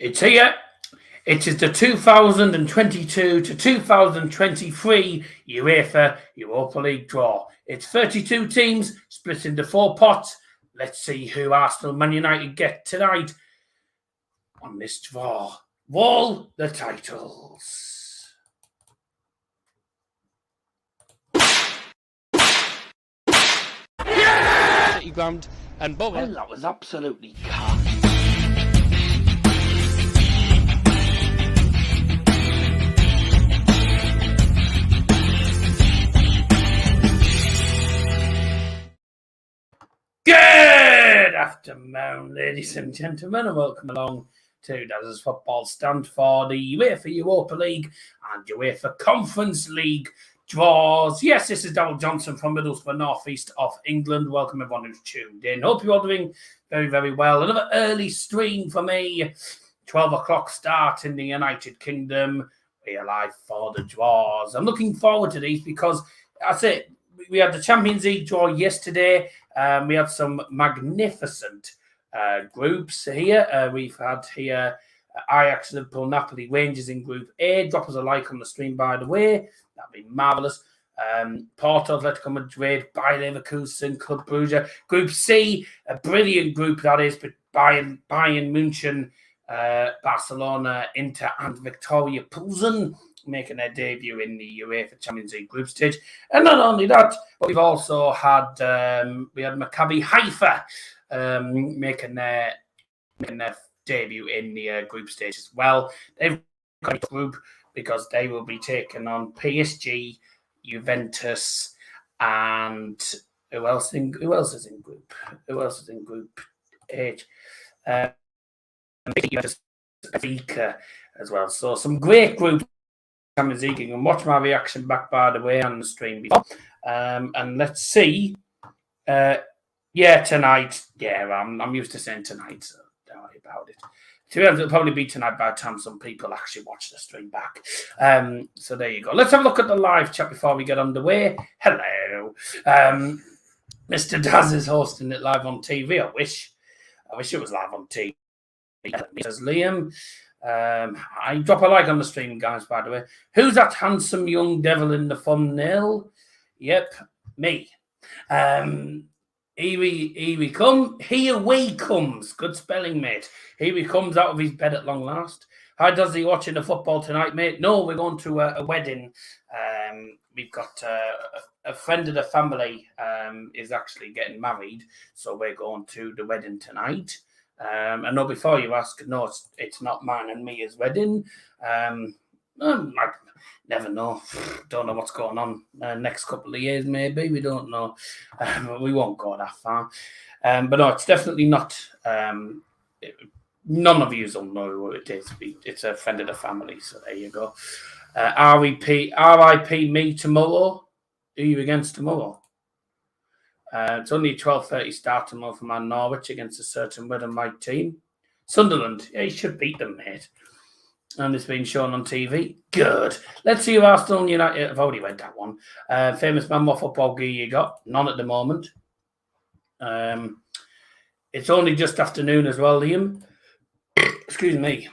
It's here. It is the 2022 to 2023 Uefa Europa League draw. It's 32 teams split into 4 pots. Let's see who Arsenal Man United get tonight on this draw. Roll the titles. City ground and Bubba. Well, that was absolutely calm. Good afternoon, ladies and gentlemen, and welcome along to Daz's Football Stand for the UEFA Europa League and UEFA Conference League draws. Yes, this is Darryl Johnson from Middlesbrough, North East of England. Welcome everyone who's tuned in. Hope you're all doing very, very well. Another early stream for me. 12 o'clock start in the United Kingdom. We are live for the draws. I'm looking forward to these because, that's it. We had the Champions League draw yesterday. We had some magnificent groups here. We've had here Ajax, Liverpool, Napoli, Rangers in Group A. Drop us a like on the stream, by the way. That'd be marvellous. Porto, Atletico Madrid, Bayer Leverkusen, Club Brugge. Group C, a brilliant group that is, but Bayern München, Barcelona, Inter, and Victoria Pilsen making their debut in the UEFA Champions League group stage. And not only that, but we've also had we had Maccabi Haifa making their debut in the group stage as well. They've got a group because they will be taking on PSG, Juventus, and who else is in group? Who else is in Group H? Benfica as well. So some great groups. Champions League. You can watch my reaction back, by the way, on the stream before. And let's see. Tonight. Yeah, I'm used to saying tonight, so don't worry about it. To be honest, it'll probably be tonight by the time some people actually watch the stream back. So there you go. Let's have a look at the live chat before we get underway. Hello. Mr. Daz is hosting it live on TV. I wish it was live on TV. Says Liam. I drop a like on the stream, guys, by the way. Who's that handsome young devil in the thumbnail? Yep, me. Here we comes. Good spelling, mate. Here he comes out of his bed at long last. How does he watching the football tonight, mate? No, we're going to a wedding. We've got a friend of the family is actually getting married, so we're going to the wedding tonight. I know before you ask, no, it's not mine and Mia's wedding. I never know. Don't know what's going on next couple of years, maybe. We don't know. We won't go that far. But no, it's definitely not. None of you will know who it is. It's a friend of the family, so there you go. RIP me tomorrow. Who are you against tomorrow? It's only a 12:30 start tomorrow for Man Norwich against a certain red and white team. Sunderland, yeah, you should beat them, mate. And it's been shown on TV. Good. Let's see who Arsenal United. I've already read that one. Famous man, what football gear you got? None at the moment. It's only just afternoon as well, Liam. Excuse me.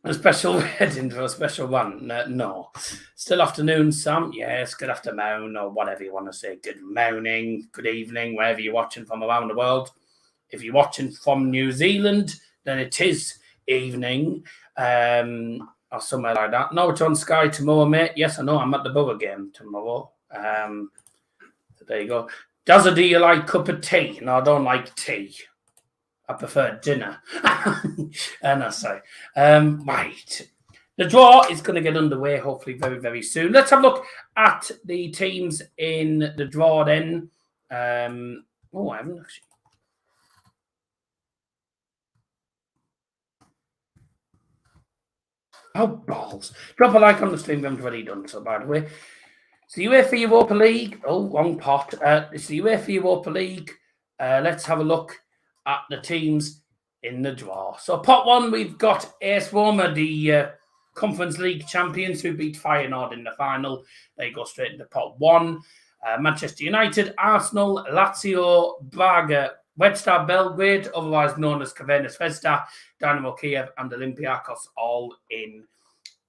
A special wedding for a special one? No. Still afternoon, Sam? Yes, good afternoon, or whatever you want to say. Good morning, good evening, wherever you're watching from around the world. If you're watching from New Zealand, then it is evening, or somewhere like that. No, it's on Sky tomorrow, mate. Yes, I know, I'm at the Borough game tomorrow. So there you go. Do you like cup of tea? No, I don't like tea. I prefer dinner. And I say, right. The draw is going to get underway hopefully very, very soon. Let's have a look at the teams in the draw then. I haven't actually. Oh, balls. Drop a like on the stream. We haven't already done so, by the way. It's the UEFA Europa League. Oh, wrong pot. It's the UEFA Europa League. Let's have a look at the teams in the draw. So pot one, we've got AS Roma, the Conference League champions who beat Feyenoord in the final. They go straight into pot one. Manchester United, Arsenal, Lazio, Braga, Red Star Belgrade, otherwise known as Crvena Zvezda, Dynamo Kiev, and Olympiacos all in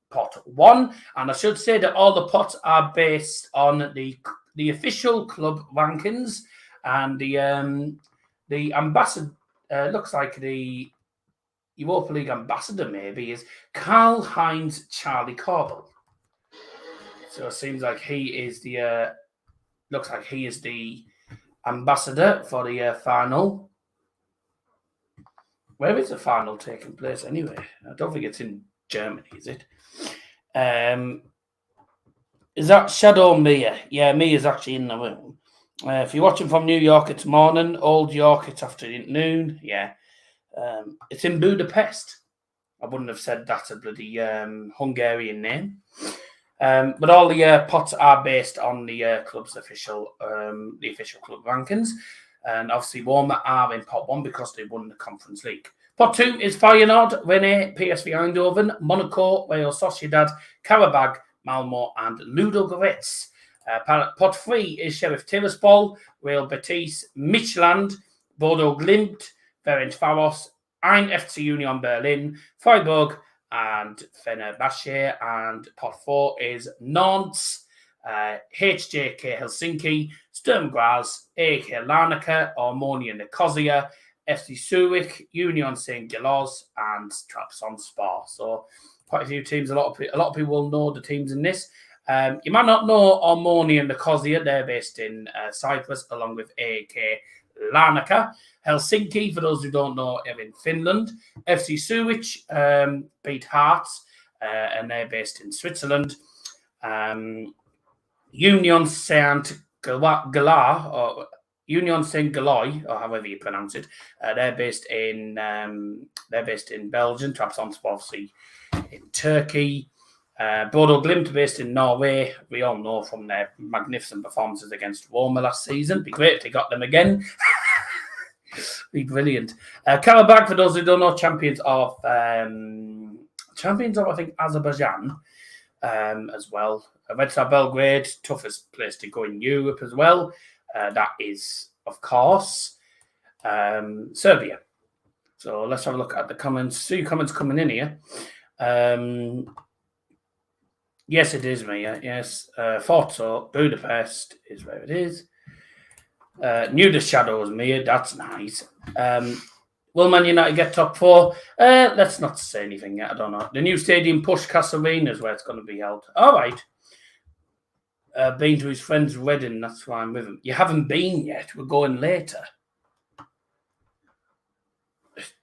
pot 1. And I should say that all the pots are based on the official club rankings, and the ambassador looks like the Europa League ambassador maybe is Karl-Heinz Charlie Corbel. So it seems like he is the ambassador for the final. Where is the final taking place anyway? I don't think it's in Germany, is it? Is that Shadow Mia? Yeah, Mia's actually in the room. If you're watching from New York, it's morning. Old York, it's afternoon. Yeah. It's in Budapest. I wouldn't have said that's a bloody Hungarian name. But all the pots are based on the club's official club rankings. And obviously, Roma are in pot 1 because they won the Conference League. Pot 2 is Feyenoord, Rennes, PSV Eindhoven, Monaco, Real Sociedad, Karabag, Malmo, and Ludogorets. Pot 3 is Sheriff Tiraspol, Real Betis, Midtjylland, Bodo Glimt, Ferencváros, Ein FC Union Berlin, Freiburg, and Fenerbahce. And pot 4 is Nantes, HJK Helsinki, Sturm Graz, AEK Larnaca, Omonia Nicosia, FC Zurich, Union Saint-Gilloise, and Trabzonspor. So quite a few teams. A lot of people will know the teams in this. You might not know Omonia Nicosia. They're based in Cyprus, along with AEK Larnaca. Helsinki, for those who don't know, are in Finland. FC Zurich beat Hearts, and they're based in Switzerland. Union Saint-Gilloise, or Union Saint-Gilloise, or however you pronounce it, they're based in Belgium. Trabzonspor, obviously, in Turkey. Bodo Glimt, based in Norway. We all know from their magnificent performances against Roma last season. Be great if they got them again. Be brilliant. Karabag, for those who don't know, champions of I think Azerbaijan as well. Red Star Belgrade, toughest place to go in Europe as well. That is, of course, Serbia. So let's have a look at the comments. See comments coming in here. Yes, it is me. Yes. Forza, Budapest is where it is. Knew the Shadows, Mia. That's nice. Will Man United get top 4? Let's not say anything yet. I don't know. The new stadium, Pushkas Arena, is where it's going to be held. All right. Been to his friend's wedding. That's why I'm with him. You haven't been yet. We're going later.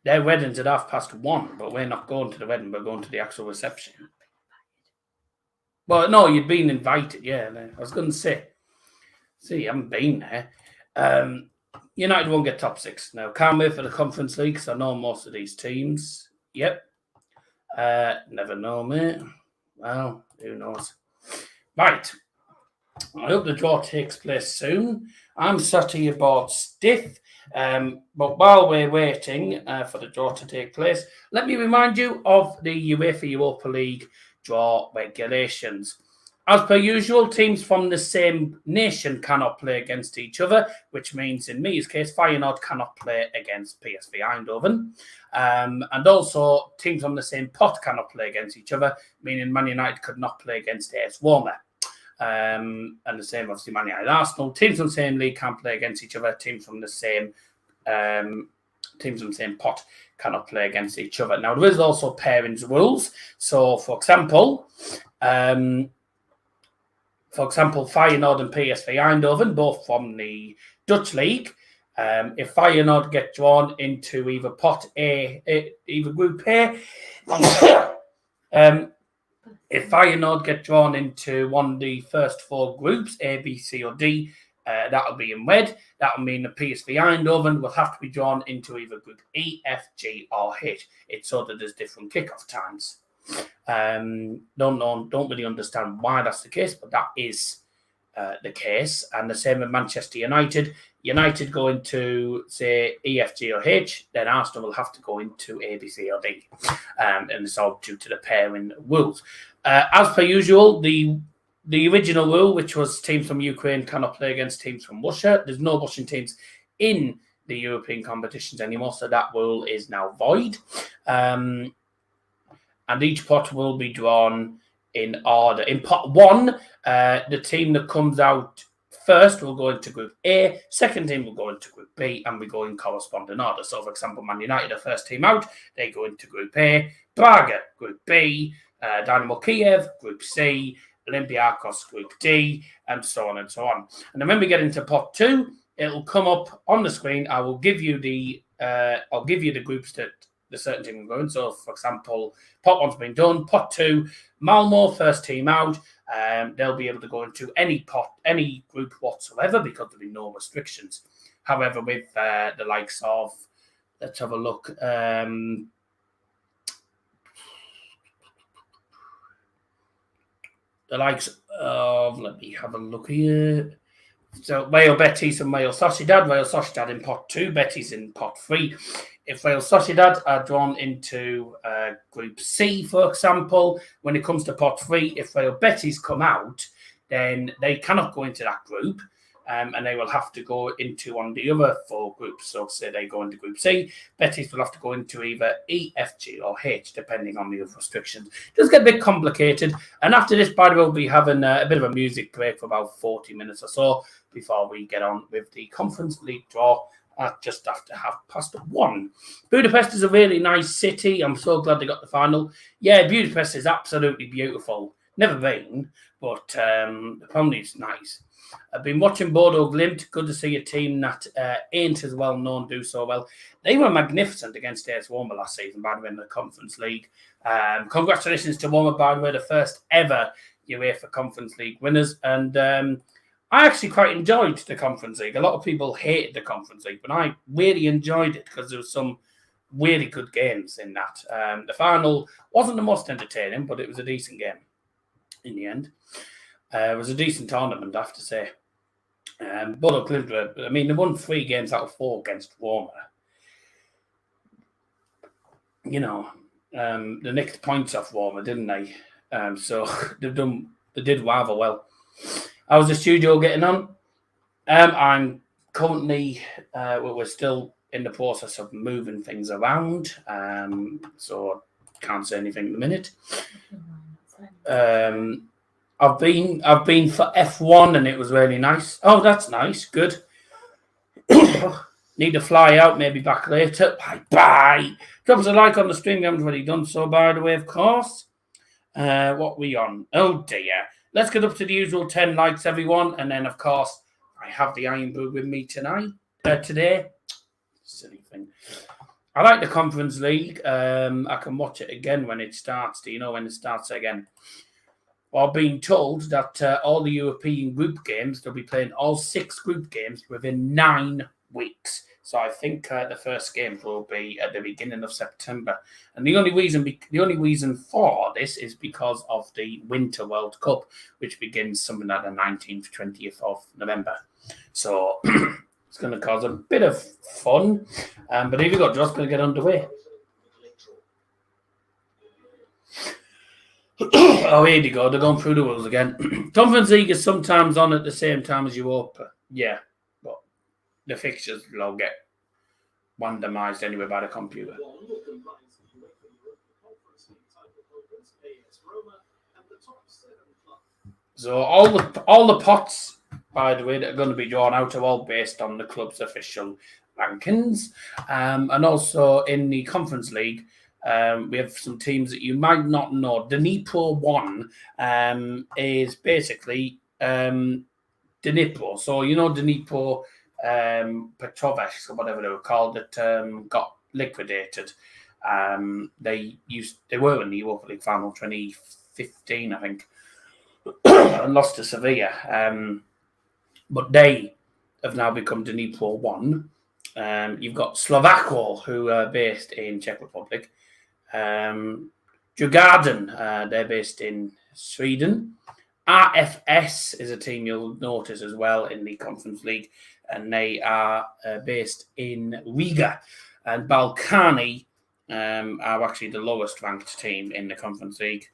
Their wedding's at 1:30, but we're not going to the wedding. We're going to the actual reception. Well, no, you'd been invited. Yeah, I was going to say. See, you haven't been there. United won't get top 6. Now, can't wait for the Conference League because I know most of these teams. Yep. Never know, mate. Well, who knows? Right. I hope the draw takes place soon. I'm sat here bored stiff. But while we're waiting for the draw to take place, let me remind you of the UEFA Europa League draw regulations. As per usual, teams from the same nation cannot play against each other, which means in Mia's case, Feyenoord cannot play against PSV Eindhoven. And also, teams from the same pot cannot play against each other, meaning Man United could not play against AS Roma. And the same, obviously, Man United Arsenal. Teams from the same league can't play against each other. Teams from the same pot cannot play against each other. Now, there is also pairings rules. So, for example, Feyenoord and PSV Eindhoven, both from the Dutch league. If Feyenoord get drawn into either pot A, either Group A, if Feyenoord get drawn into one of the first 4 groups, A, B, C, or D, that'll be in red. That'll mean the PSV Eindhoven will have to be drawn into either Group E, F, G, or H. It's so that there's different kickoff times. Don't really understand why that's the case, but that is the case. And the same with Manchester United. United go into, say, E, F, G, or H, then Arsenal will have to go into A, B, C, or D. And it's all due to the pairing rules. As per usual, the original rule, which was teams from Ukraine cannot play against teams from Russia. There's no Russian teams in the European competitions anymore, so that rule is now void. And each pot will be drawn in order. In pot 1, the team that comes out first will go into Group A, second team will go into Group B, and we go in corresponding order. So, for example, Man United, the first team out, they go into Group A, Braga, Group B, Dynamo Kiev, Group C, Olympiacos, Group D, and so on and so on. And then when we get into pot 2, it'll come up on the screen. I will give you the groups that the certain team will go in. So, for example, pot 1's been done. Pot 2, Malmo, first team out. They'll be able to go into any group whatsoever because there'll be no restrictions. However, with the likes of, let's have a look. The likes of, let me have a look here. So Real Betis and Real Sociedad in pot 2, Betis in pot 3. If Real Sociedad are drawn into Group C, for example, when it comes to pot 3, if Real Betis come out, then they cannot go into that group, and they will have to go into one of the other 4 groups. So say they go into Group C, Betis will have to go into either E, F, G, or H, depending on the other restrictions. It does get a bit complicated. And after this, by the way, we'll be having a bit of a music break for about 40 minutes or so before we get on with the Conference League draw at just after 1:30. Budapest is a really nice city. I'm so glad they got the final. Yeah, Budapest is absolutely beautiful. Never been, but apparently it's nice. I've been watching Bodo Glimt. Good to see a team that ain't as well known do so well. They were magnificent against AS Roma last season, by the way, in the Conference League. Congratulations to Roma, by the way, the first ever UEFA Conference League winners. And I actually quite enjoyed the Conference League. A lot of people hated the Conference League, but I really enjoyed it because there was some really good games in that. The final wasn't the most entertaining, but it was a decent game in the end. It was a decent tournament, I have to say. Bodo Glimt, I mean, they won 3 games out of 4 against Roma. You know, they nicked points off Roma, didn't they? So they did rather well. How's the studio getting on? I'm currently, we're still in the process of moving things around, so can't say anything at the minute. I've been for F1 and it was really nice. Oh, that's nice. Good. Need to fly out, maybe back later. Bye. Drop us a like on the stream. We haven't already done so, by the way, of course. What we on? Oh, dear. Let's get up to the usual 10 likes, everyone. And then, of course, I have the Iron Brew with me today. Silly thing. I like the Conference League. I can watch it again when it starts. Do you know when it starts again? Well, I've been told that all the European group games, they'll be playing all 6 group games within 9 weeks. So I think the first game will be at the beginning of September. And the only reason for this is because of the Winter World Cup, which begins something like the 19th, 20th of November. So it's going to cause a bit of fun. But here we go, just going to get underway. Oh, here you go. They're going through the rules again. Conference League is sometimes on at the same time as Europa. Yeah, but the fixtures will all get randomized anyway by the computer. So all the pots, by the way, that are going to be drawn out are all based on the club's official rankings. And also in the Conference League, we have some teams that you might not know. Dnipro 1 is basically Dnipro. So, you know, Dnipro Petrovic, or whatever they were called, that got liquidated. They were in the Europa League final 2015, I think, and lost to Sevilla. But they have now become Dnipro 1. You've got Slovako, who are based in Czech Republic. Djurgården, they're based in Sweden. RFS is a team you'll notice as well in the Conference League, and they are based in Riga. And Balkani are actually the lowest ranked team in the Conference League.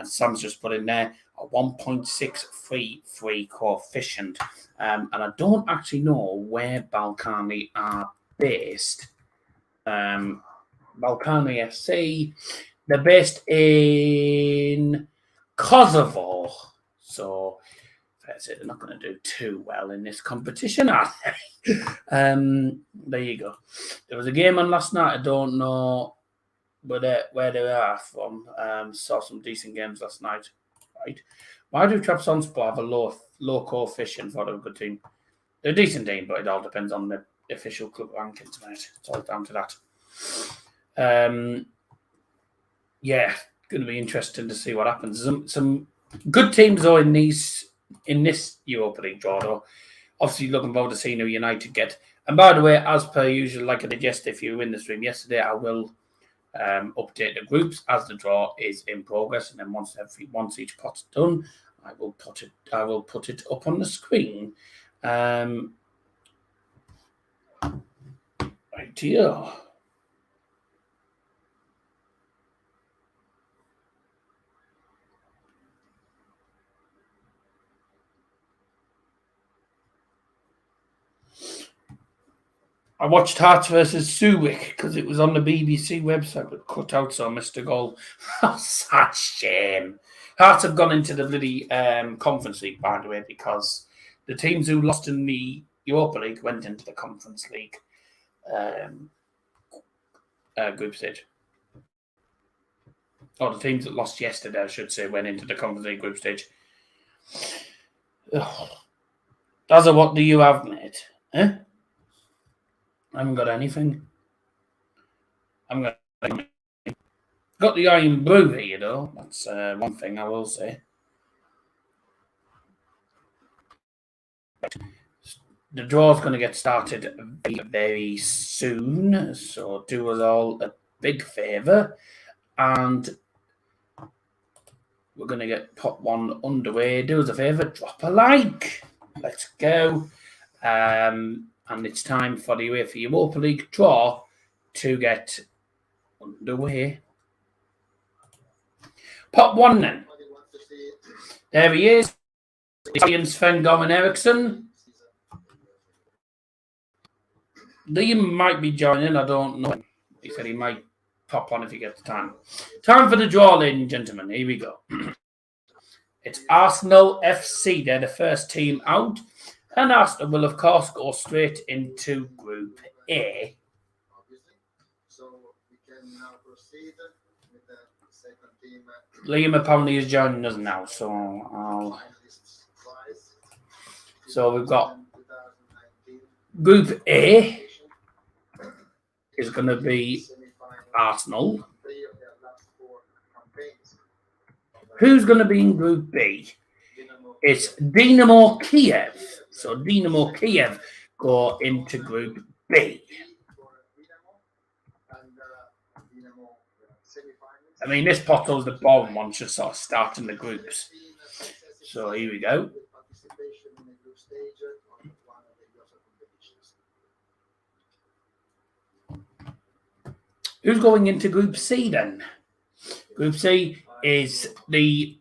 Sam's just put in there a 1.633 coefficient. And I don't actually know where Balkani are based? Balkani FC. They're based in Kosovo. So they're not going to do too well in this competition, are they? There you go. There was a game on last night. I don't know where they are from. Saw some decent games last night. Right? Why do Trabzonspor have a low coefficient for a good team? They're a decent team, but it all depends on the official club rankings, mate. It's all down to that. Yeah, going to be interesting to see what happens. Some good teams though in this Europa League draw, though. Obviously, looking forward to seeing who United get. And by the way, as per usual, like I did yesterday, if you were in the stream yesterday, I will update the groups as the draw is in progress, and then once each pot's done, I will put it up on the screen. Right here. I watched Hearts versus Suwick because it was on the BBC website, but cut out, so I missed a goal. Such shame. Hearts have gone into the bloody Conference League, by the way, because the teams who lost in the Europa League went into the Conference League group stage. Or the teams that lost yesterday, I should say, went into the Conference League group stage. Dazza, what do you have, mate? Eh? I haven't got anything. Got the Iron Brew here, though. That's one thing I will say. The draw's going to get started very, very soon, so do us all a big favour. And we're going to get pot one underway. Do us a favour, drop a like. Let's go. And it's time for the UEFA Europa League draw to get underway. Pot one then. There he is. Italian Sven Goran Eriksson. Liam might be joining, I don't know. He said he might pop on if he gets time. Time for the draw, ladies and gentlemen. Here we go. It's Arsenal FC. They're the first team out. And Arsenal will, of course, go straight into Group A. So we can now proceed with the second team. Liam apparently is joining us now, so So we've got Group A is going to be Arsenal. Who's going to be in Group B? It's Dynamo Kiev. So Dynamo Kiev go into Group B. I mean, this pot's the bottom one, just sort of starting the groups. So here we go. Who's going into Group C then? Group C is the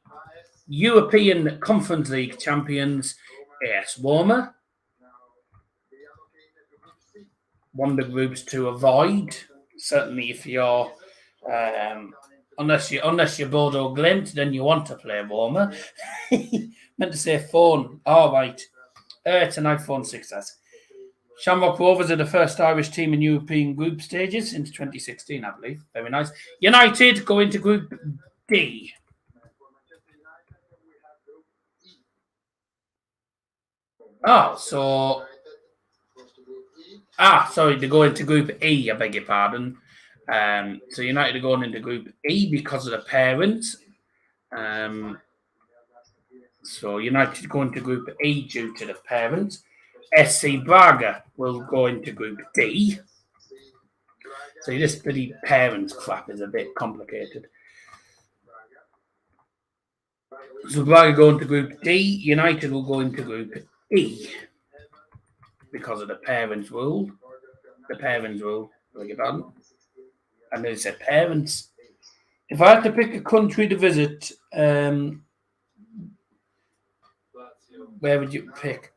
European Conference League champions, AS Roma. One of the groups to avoid, certainly if you're, unless you're Bodo Glimt, then you want to play Roma. Meant to say phone. All right. It's an iPhone 6s. Shamrock Rovers are the first Irish team in European group stages since 2016, I believe. Very nice. United go into Group D. They go into Group E, I beg your pardon. So United are going into Group E because of the parents. So United go into Group E due to the parents. SC Braga will go into Group D. So this bloody parents crap is a bit complicated. So Braga go into Group D. United will go into Group E because of the parents' rule. The parents' rule. Beg your pardon. And they said parents. If I had to pick a country to visit, where would you pick?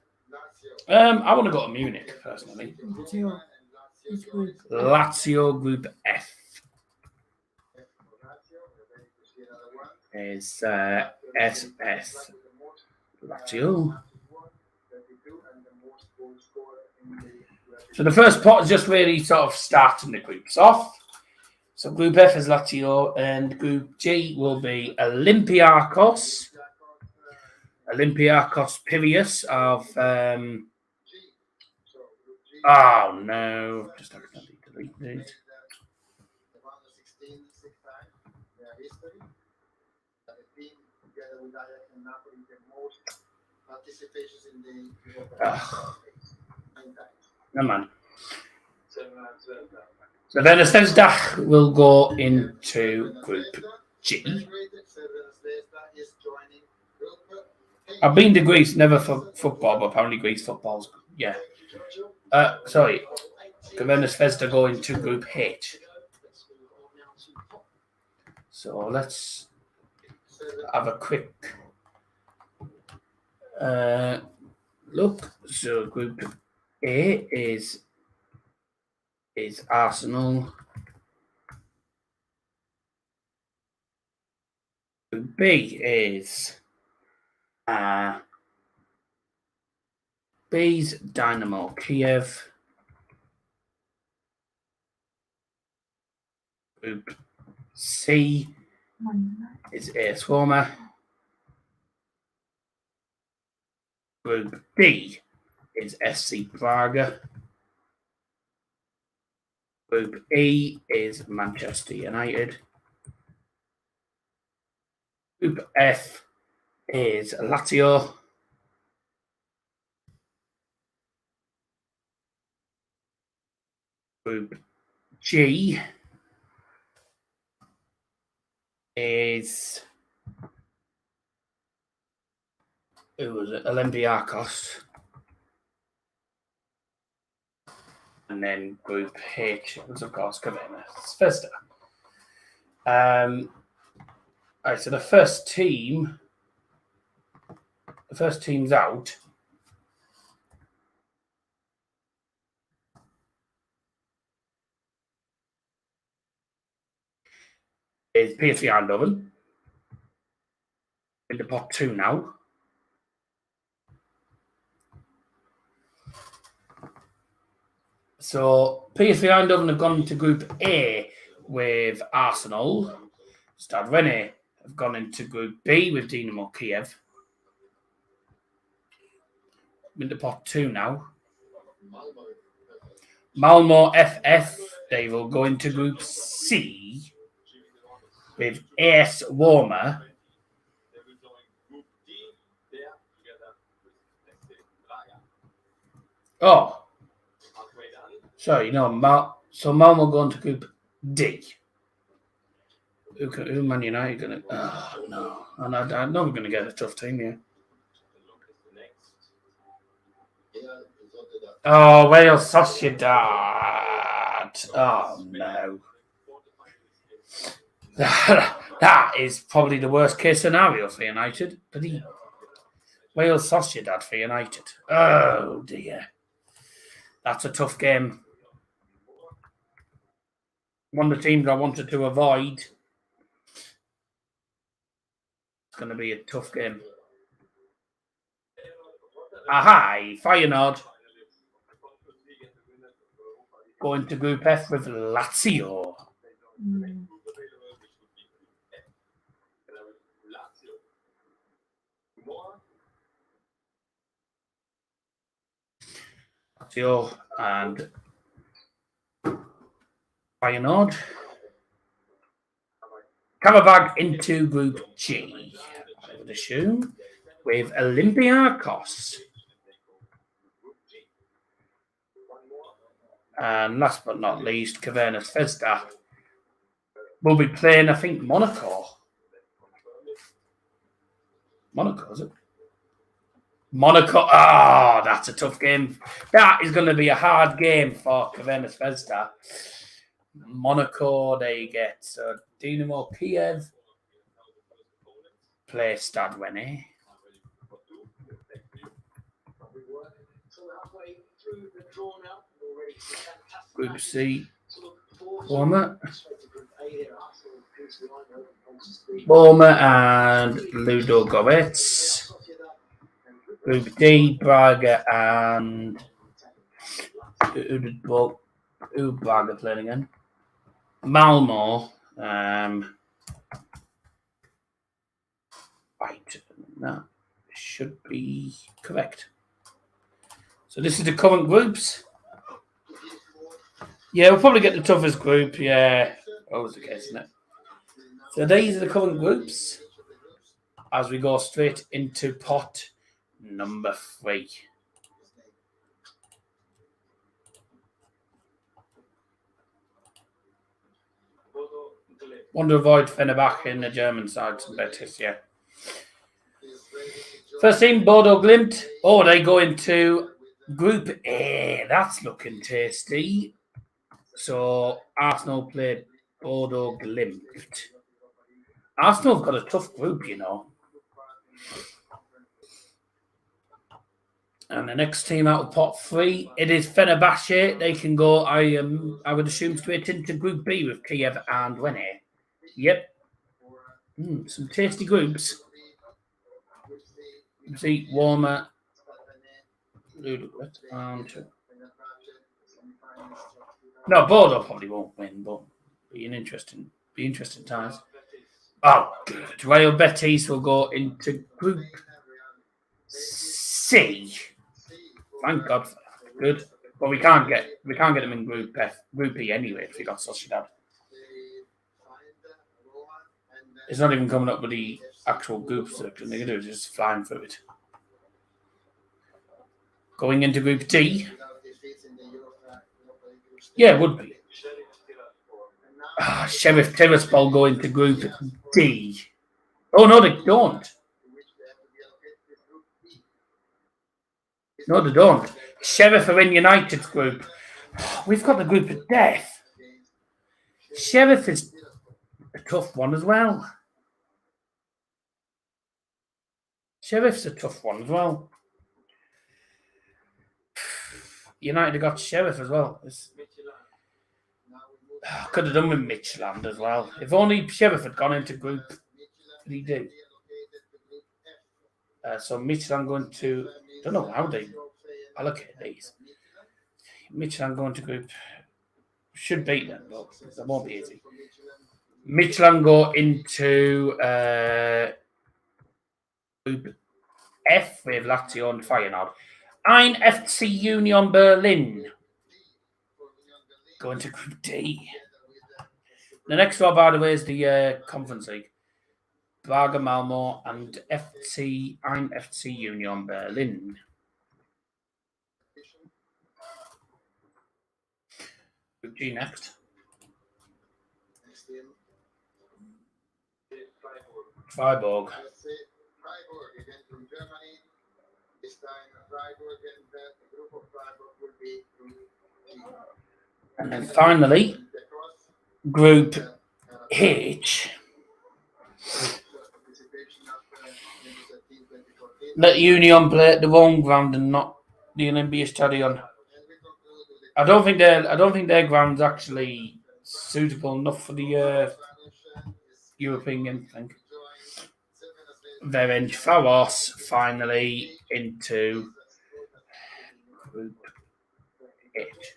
I want to go to Munich, personally. Lazio Group F is SS. Lazio. So the first pot is just really sort of starting the groups off. So Group F is Lazio, and Group G will be Olympiacos Piraeus of. Oh no! Just accidentally deleted. Never mind. So then Zvezda will go into Group G. I've been to Greece, never for football, but apparently Greece football's yeah. Sorry, Crvena Zvezda go into Group H. So let's have a quick look. So Group A is Arsenal. Group B is B's Dynamo Kiev. Group C is AS Roma. Group D is SC Praga. Group E is Manchester United. Group F is Lazio. Group G is Olympiacos. And then Group H was, of course, Crvena Zvezda. Right, so the first team's out. Is PSV Eindhoven in the pot 2 now. So PSV Eindhoven have gone into Group A with Arsenal. Stade Rennais have gone into Group B with Dynamo Kiev. Into pot 2 now. Malmo FF, they will go into Group C with AS Roma. Oh, sorry, no. So Malmo go into Group D. Who Man United going to? Oh no, I know we're going to get a tough team here. Oh, Wales Sociedad. Oh no. That is probably the worst case scenario for United. But Wales Sociedad for United. Oh dear. That's a tough game. One of the teams I wanted to avoid. It's going to be a tough game. Aha, Feyenoord. Going to Group F with Lazio. Lazio and Feyenoord. Karabag into Group G, I would assume, with Olympiacos. And last but not least, Crvena Zvezda will be playing, I think, Monaco. Monaco, is it? Monaco. Oh, that's a tough game. That is going to be a hard game for Crvena Zvezda. Monaco, they get so Dynamo Kiev play Stade Rennais. Group C, Bournemouth and Ludogorets. Group D, Braga and who Braga playing again? Malmo. Right, that should be correct. So this is the current groups. Yeah, we'll probably get the toughest group. Yeah, always the case, isn't it? So these are the current groups as we go straight into pot number 3. Want to avoid Fenerbahce in the German side, some Betis, yeah. First team, Bodo Glimt. Oh, they go into Group A. That's looking tasty. So Arsenal played Bodo Glimt. Arsenal have got a tough group, you know. And the next team out of pot 3, it is Fenerbahce. They can go, I would assume, straight into Group B with Kiev and Wene. Yep. Some tasty groups. See, Warmer, Ludogorets, and no, Bodo probably won't win, but be interesting times. Oh, good. Real Betis will go into Group C. Thank God for that. Good. But we can't get them in Group E anyway if we got Sociedad. It's not even coming up with the actual groups that they're going to do, just flying through it. Going into Group D. Yeah, it would be. Sheriff Tiraspol go into Group D. Oh, no, they don't. No, they don't. Sheriff are in United's group. We've got the group of death. Sheriff is a tough one as well. Sheriff's a tough one as well. United have got Sheriff as well. Could have done with Midtjylland as well. If only Sheriff had gone into Group 3D. So Midtjylland going to... I don't know how they allocate these. Midtjylland going to Group... Should beat them, but that won't be easy. Midtjylland go into Group F with Lazio and Feyenoord. Ein FC Union Berlin going to Group D. The next one, by the way, is the Conference League. Braga, Malmo, and Ein FC Union Berlin. Group G next. Freiburg. Freiburg again from Germany. This time Freiburg and the group of Freiburg will be Group G. And then finally, Group H. Let Union play at the home ground and not the Olympia Stadion. I don't think their ground's actually suitable enough for the European thing. Ferencváros finally into Group H.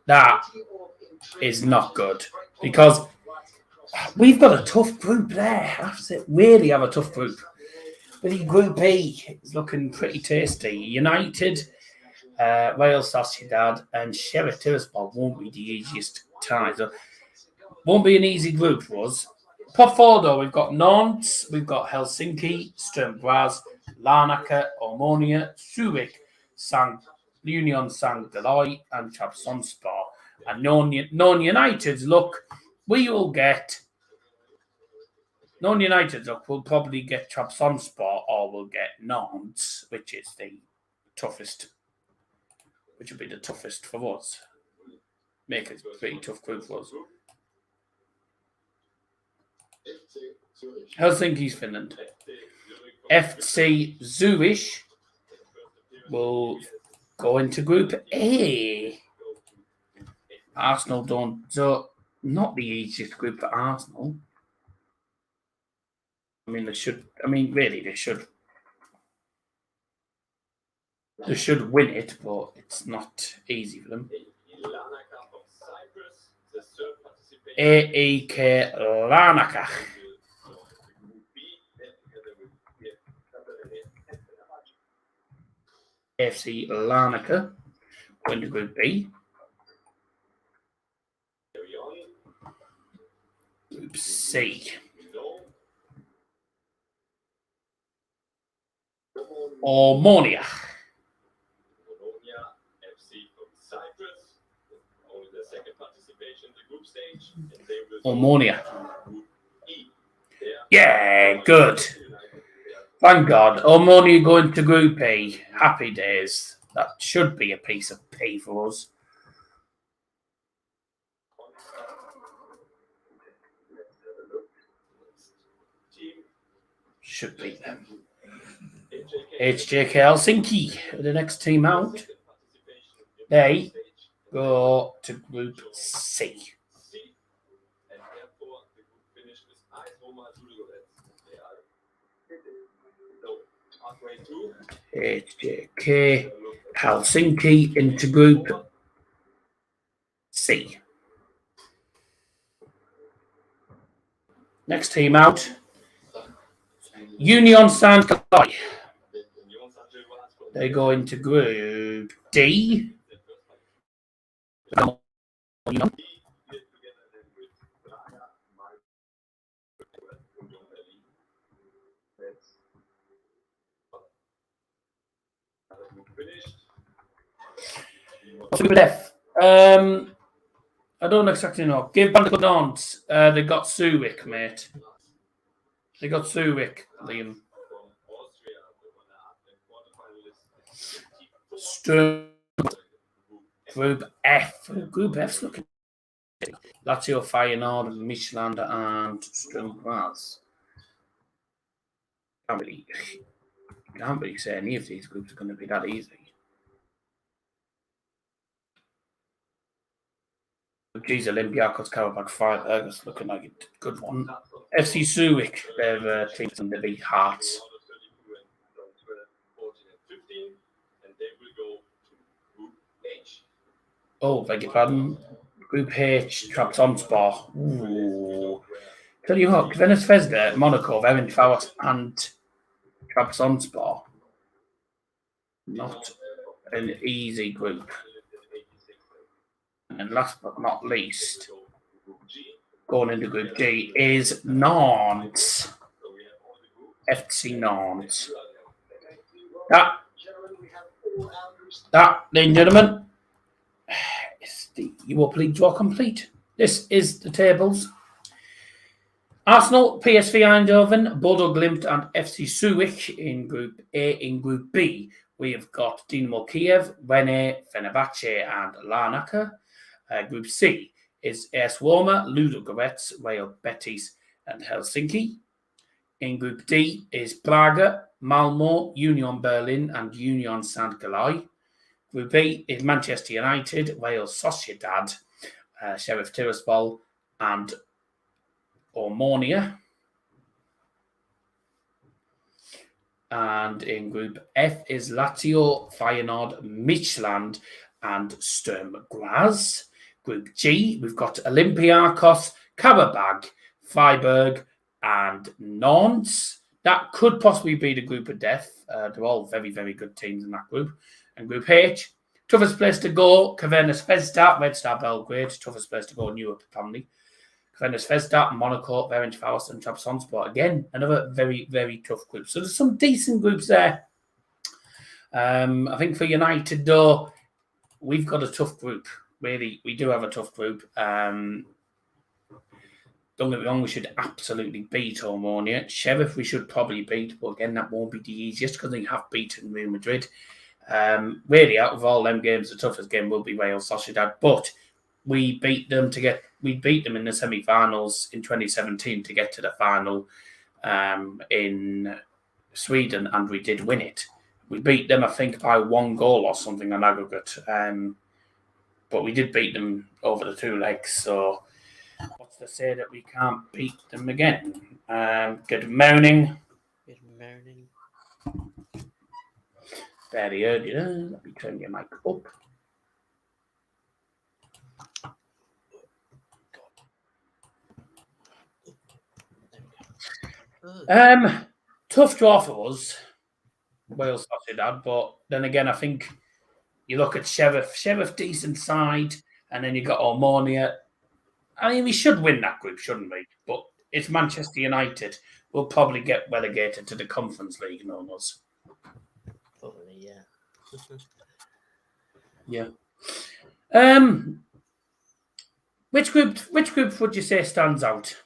That is not good because we've got a tough group there. I have to really have a tough group. But Group E is looking pretty tasty. United, Real Sociedad, and Sheriff Tiraspol won't be the easiest ties. So won't be an easy group for us. Pot 4 though, we've got Nantes, we've got Helsinki, Sturm Graz, Larnaca, Omonia, Zurich, Union Saint-Gilloy, and Trabzonspor. And non-United's look, we'll probably get Trabzonspor or we'll get Nantes, which is the toughest. Which will be the toughest for us. Make it a pretty tough group for us. Helsinki's Finland. FC Zurich will go into Group A. Arsenal don't, so not the easiest group for Arsenal. I mean, they should win it, but it's not easy for them. AEK Larnaca. FC Larnaca going to Group B. Group C. Omonia. Omonia. Yeah, good. Thank God. Omonia going to Group A. Happy days. That should be a piece of pie for us. Should beat them. HJK Helsinki, the next team out. They go to Group C. HJK Helsinki into Group C. Next team out. Union Saint-Gilloise. They go into Group D. What's Group F? I don't exactly know. Give Band of Dons. They got Suwick, mate. They got Suwick, Liam. Group F. Group F's looking. Lazio, Feyenoord, Michelin, and Sturm Graz. Can't really say any of these groups are going to be that easy. Geez, Olympiacos, Karabakh, Freiburg is looking like a good one. FC Suwick, their team's going to be Hearts. Oh, beg your pardon. Group H, Trabzonspor. Ooh. Tell you what, Venice Vesda, Monaco, Fenerbahce, and Trabzonspor. Not an easy group. And last but not least, going into Group G is Nantes. FC Nantes. That, ladies and gentlemen, is the Europa League draw complete. This is the tables. Arsenal, PSV Eindhoven, Bodo Glimt, and FC Suwik in Group A. In Group B, we have got Dinamo Kiev, Rennes, Fenerbahce, and Larnaca. Group C is AS Roma, Ludogorets, Real Betis, and Helsinki. In Group D is Braga, Malmo, Union Berlin, and Union Saint-Gilloise. Group E is Manchester United, Real Sociedad, Sheriff Tiraspol, and Omonia. And in Group F is Lazio, Feyenoord, Michelin, and Sturm Graz. Group G, we've got Olympiacos, Karabakh, Freiburg, and Nantes. That could possibly be the group of death. They're all very, very good teams in that group. And Group H, toughest place to go, Crvena Zvezda, Red Star Belgrade, toughest place to go in Europe, apparently. Crvena Zvezda, Monaco, Ferencváros, and Trabzonspor. Again, another very, very tough group. So there's some decent groups there. I think for United, though, we've got a tough group. Really, we do have a tough group. Don't get me wrong, we should absolutely beat Omonia. Sheriff, we should probably beat, but again, that won't be the easiest because they have beaten Real Madrid. Really, out of all them games, the toughest game will be Real Sociedad. But we beat them in the semi-finals in 2017 to get to the final in Sweden, and we did win it. We beat them, I think, by 1 goal or something on aggregate. But we did beat them over the 2 legs. So what's to say that we can't beat them again? Good morning. Good morning. Very early. Let me turn your mic up. Tough draw for us. Wales Sociedad, but then again, I think you look at Sheriff decent side, and then you got Omonia. I mean, we should win that group, shouldn't we? But it's Manchester United. We'll probably get relegated to the Conference League, no us. Probably, Yeah. yeah. Which group would you say stands out?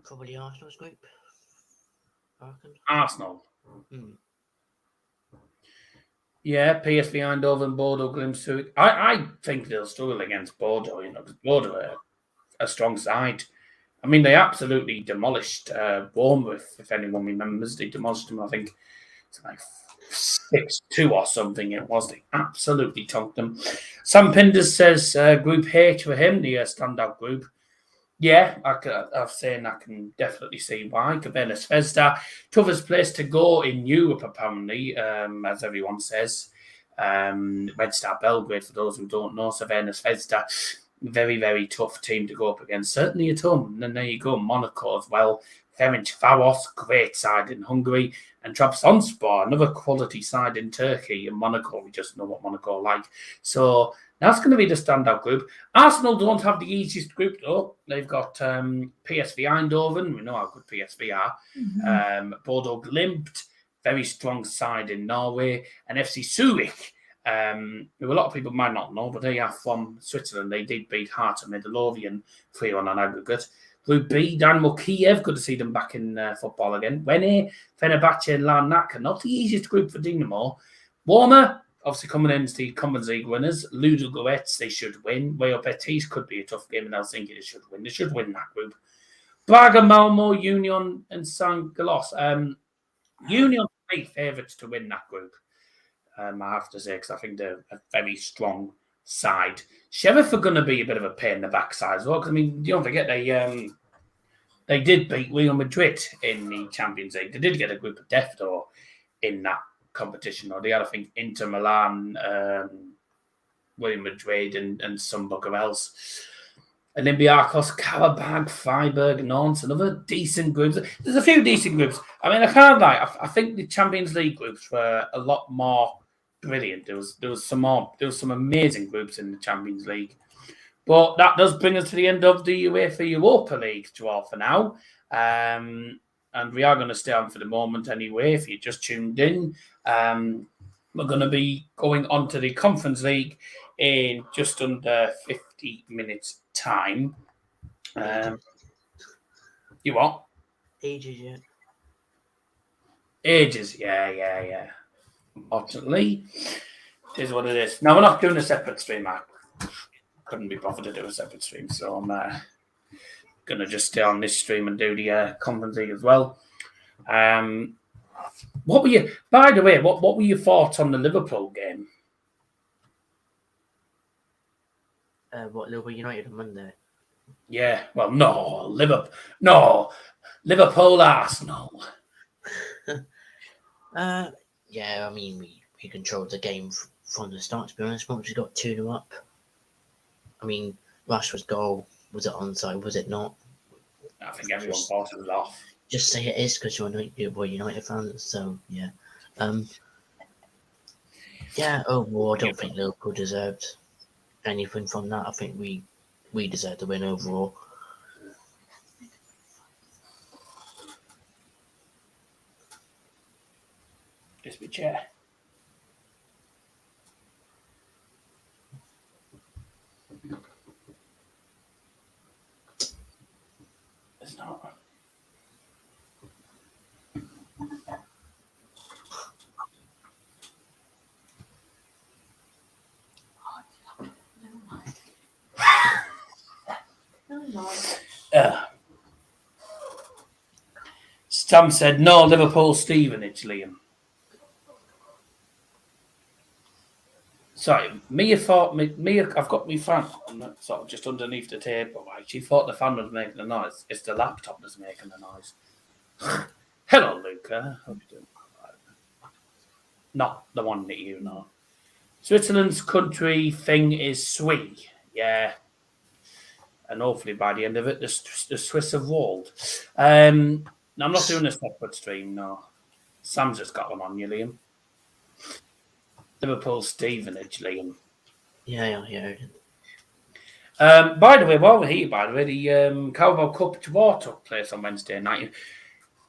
Probably Arsenal's group. I reckon. Arsenal. Hmm. Yeah, PSV Eindhoven, Bordeaux, Glimt. I think they'll struggle against Bordeaux. Because Bordeaux are a strong side. I mean, they absolutely demolished Bournemouth. If anyone remembers, they demolished them. I think it's like 6-2 or something. It was. They absolutely tonked them. Sam Pinders says Group H for him, the standout group. Yeah, I've saying I can definitely see why. Crvena Zvezda, toughest place to go in Europe, apparently, as everyone says. Red Star Belgrade, for those who don't know, Crvena Zvezda, very, very tough team to go up against. Certainly at home. And then there you go, Monaco as well. Ferencvaros, great side in Hungary. And Trabzonspor, another quality side in Turkey. And Monaco, we just know what Monaco are like. So that's going to be the standout group. Arsenal don't have the easiest group, though. They've got PSV Eindhoven. We know how good PSV are. Mm-hmm. Bordeaux Glimt, very strong side in Norway. And FC Zurich, who a lot of people might not know, but they are from Switzerland. They did beat Hertha Midlothian 3-1 on aggregate. Group B, Dynamo Kiev, good to see them back in football again. Wene, Fenerbahce and Larnaca, not the easiest group for Dynamo. Warmer, obviously coming in as the Conference League winners. Ludogorets, they should win. Real Betis could be a tough game in Helsinki. They should win. They should win that group. Braga, Malmo, Union and San Carlos. Union are big favourites to win that group. I have to say, because I think they're a very strong side. Sheriff are going to be a bit of a pain in the backside as well. Because, I mean, don't forget, they did beat Real Madrid in the Champions League. They did get a group of death, though, in that competition. Or they had, I think, Inter Milan, Real Madrid, and some bugger else. Olympiacos, Karabag, Freiburg, Nantes, another decent groups. There's a few decent groups. I mean, I can't lie. I think the Champions League groups were a lot more brilliant. There was some amazing groups in the Champions League. But that does bring us to the end of the UEFA Europa League draw for now. And we are going to stay on for the moment anyway, if you just tuned in. We're going to be going on to the Conference League in just under 50 minutes' time. You what? Ages, yeah. Ages, yeah. Unfortunately, it is what it is. Now, we're not doing a separate stream. I couldn't be bothered to do a separate stream, so I'm going to just stay on this stream and do the Conference League as well. What were your thoughts on the Liverpool game? What, Liverpool United on Monday? Yeah, well, no, Liverpool Arsenal. Yeah, I mean, we controlled the game from the start, to be honest. Once we got 2-0 up, I mean, Rashford's goal, was it onside, was it not? I think everyone thought it was off. Just say it is because you're a United fan, so yeah. Yeah, overall, I don't think Liverpool deserved anything from that. I think we deserved the win overall. Just be chair. It's not. Sam said, no, Liverpool Stevenage, Liam. Sorry, Mia thought, I've got my fan sort of just underneath the table. Right? She thought the fan was making a noise. It's the laptop that's making the noise. Hello, Luca. How are you doing? Not the one that you know. Switzerland's country thing is Swi. Yeah. And hopefully by the end of it, the Swiss have walled. No, I'm not doing a separate stream, no. Sam's just got one on you, Liam. Liverpool Stevenage, Liam. Yeah. By the way, while we're here, the Carabao Cup draw took place on Wednesday night.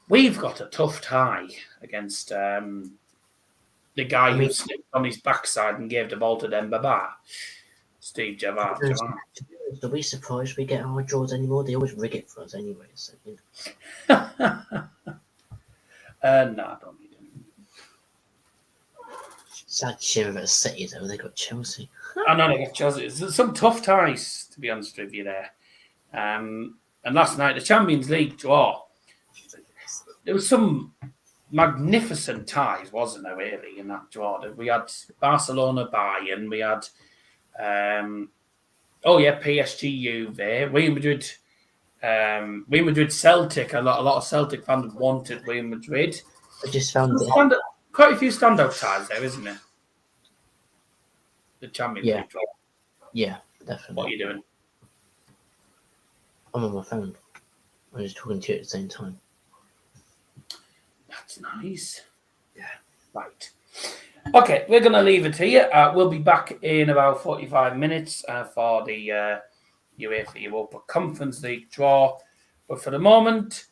We've got a tough tie against the guy who slipped on his backside and gave the ball to Dembaba. Steve Gerrard. Are we surprised we get our draws anymore? They always rig it for us anyway. So, no, I don't need him. Sad shame about City though. They got Chelsea. I know they got Chelsea. There's some tough ties, to be honest with you there. And last night, the Champions League draw, there was some magnificent ties, wasn't there, really, in that draw? We had Barcelona, Bayern, we had, PSG, Juve, Real Madrid, Celtic. A lot of Celtic fans wanted Real Madrid. I just found quite a few standout ties there, isn't there? The Champions League draw. Yeah, definitely. What are you doing? I'm on my phone. I'm just talking to you at the same time. That's nice. Yeah. Right. Okay, we're going to leave it here. We'll be back in about 45 minutes for the UEFA Europa Conference League draw. But for the moment,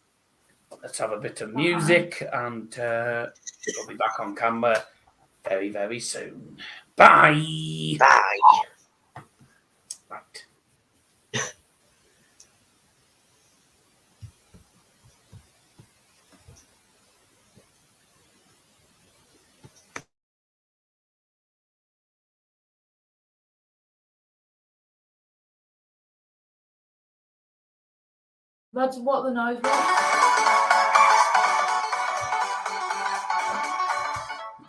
let's have a bit of music and we'll be back on camera very, very soon. Bye. Bye. Right. That's what the noise was.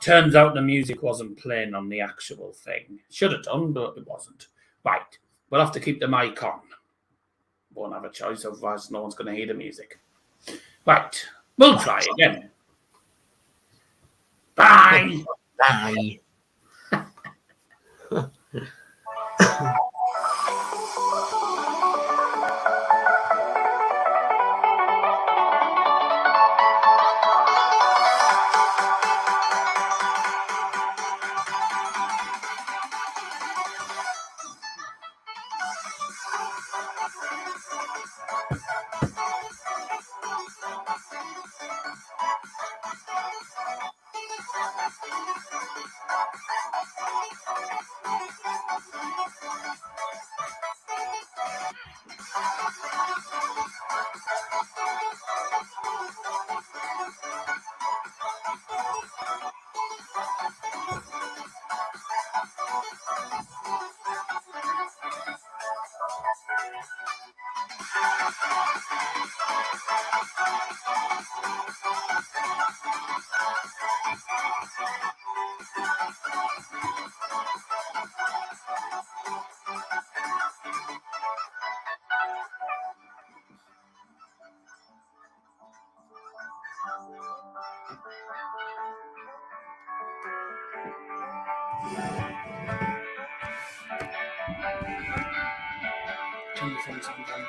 Turns out the music wasn't playing on the actual thing. Should have done, but it wasn't. Right. We'll have to keep the mic on. Won't have a choice, otherwise no one's going to hear the music. Right. We'll try again. Bye. Bye. Turn the phone sound on.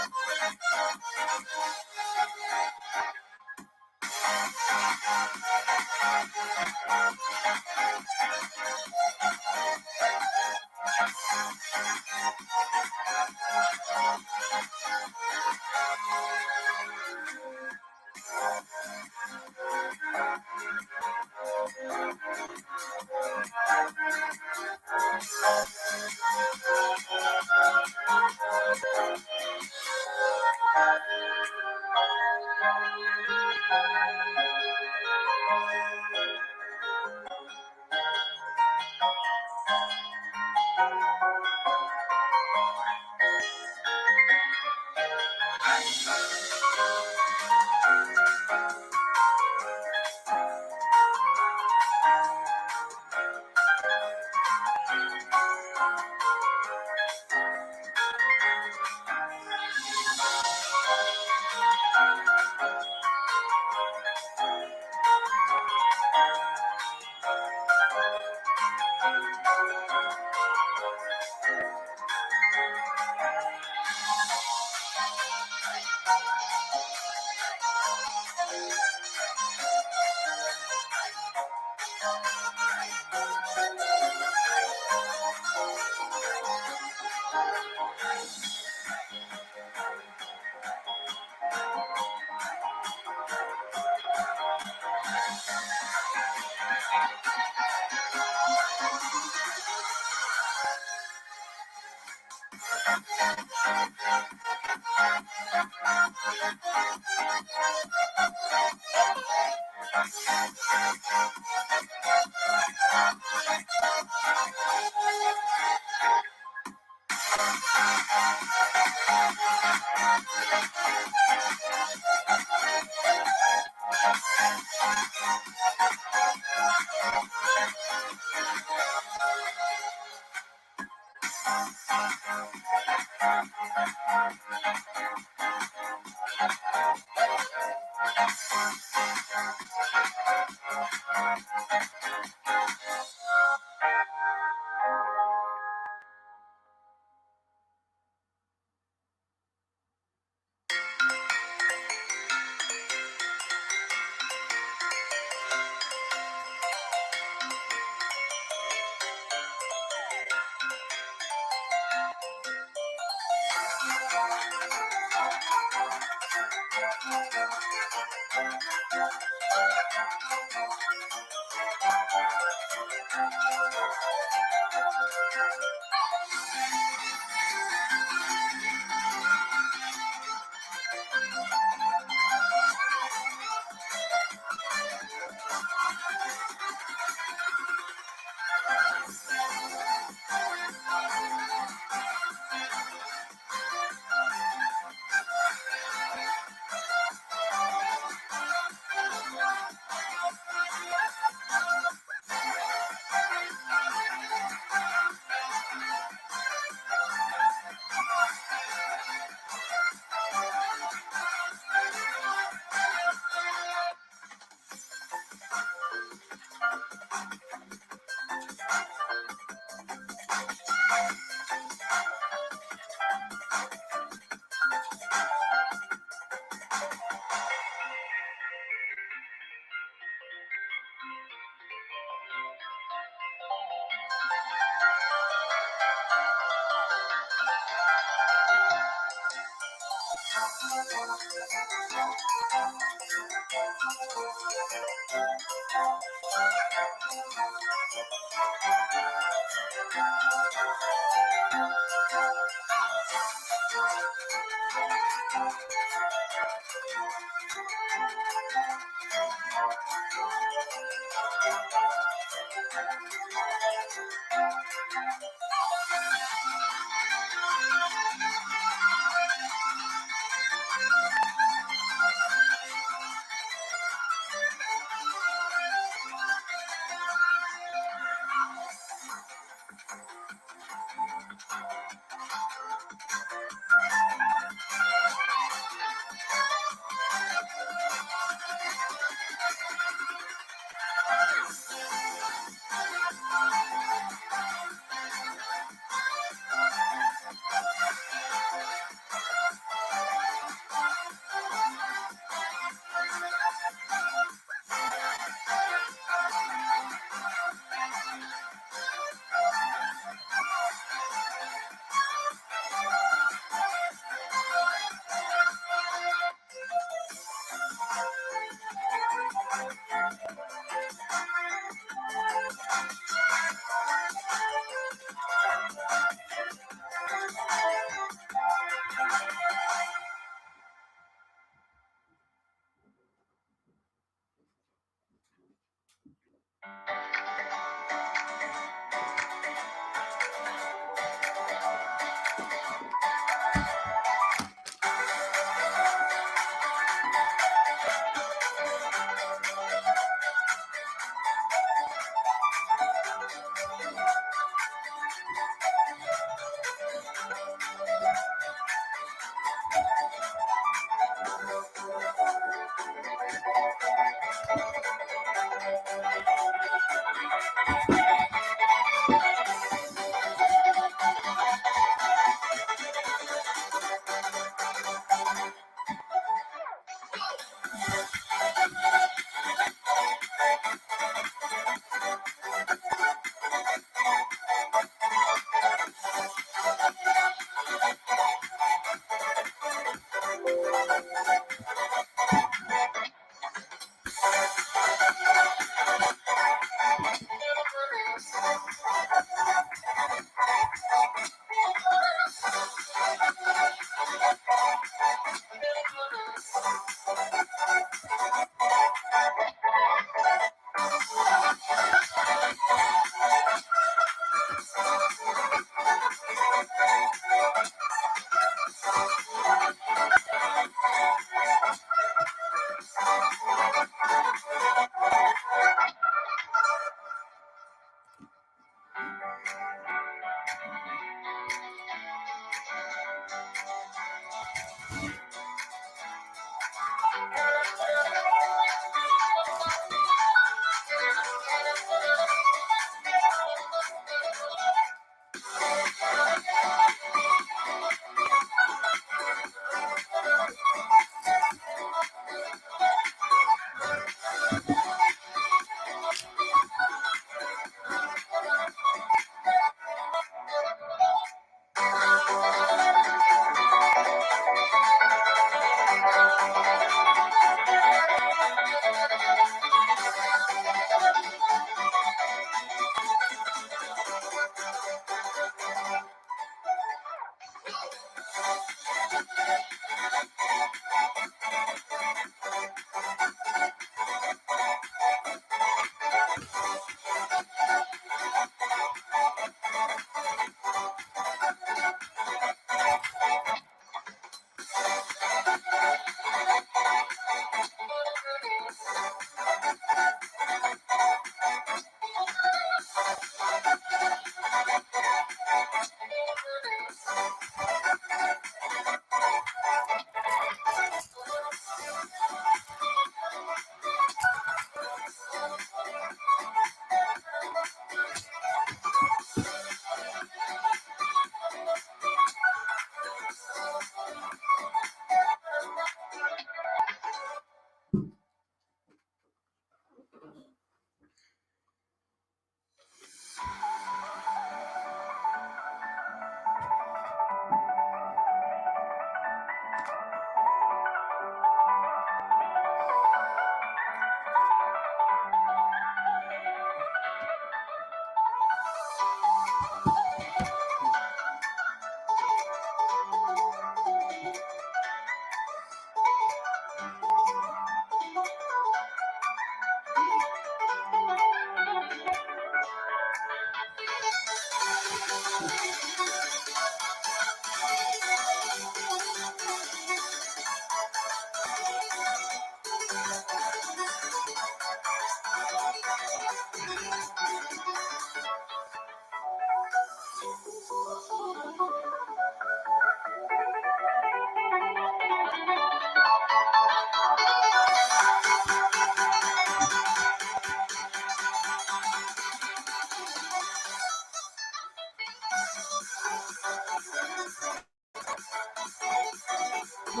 Who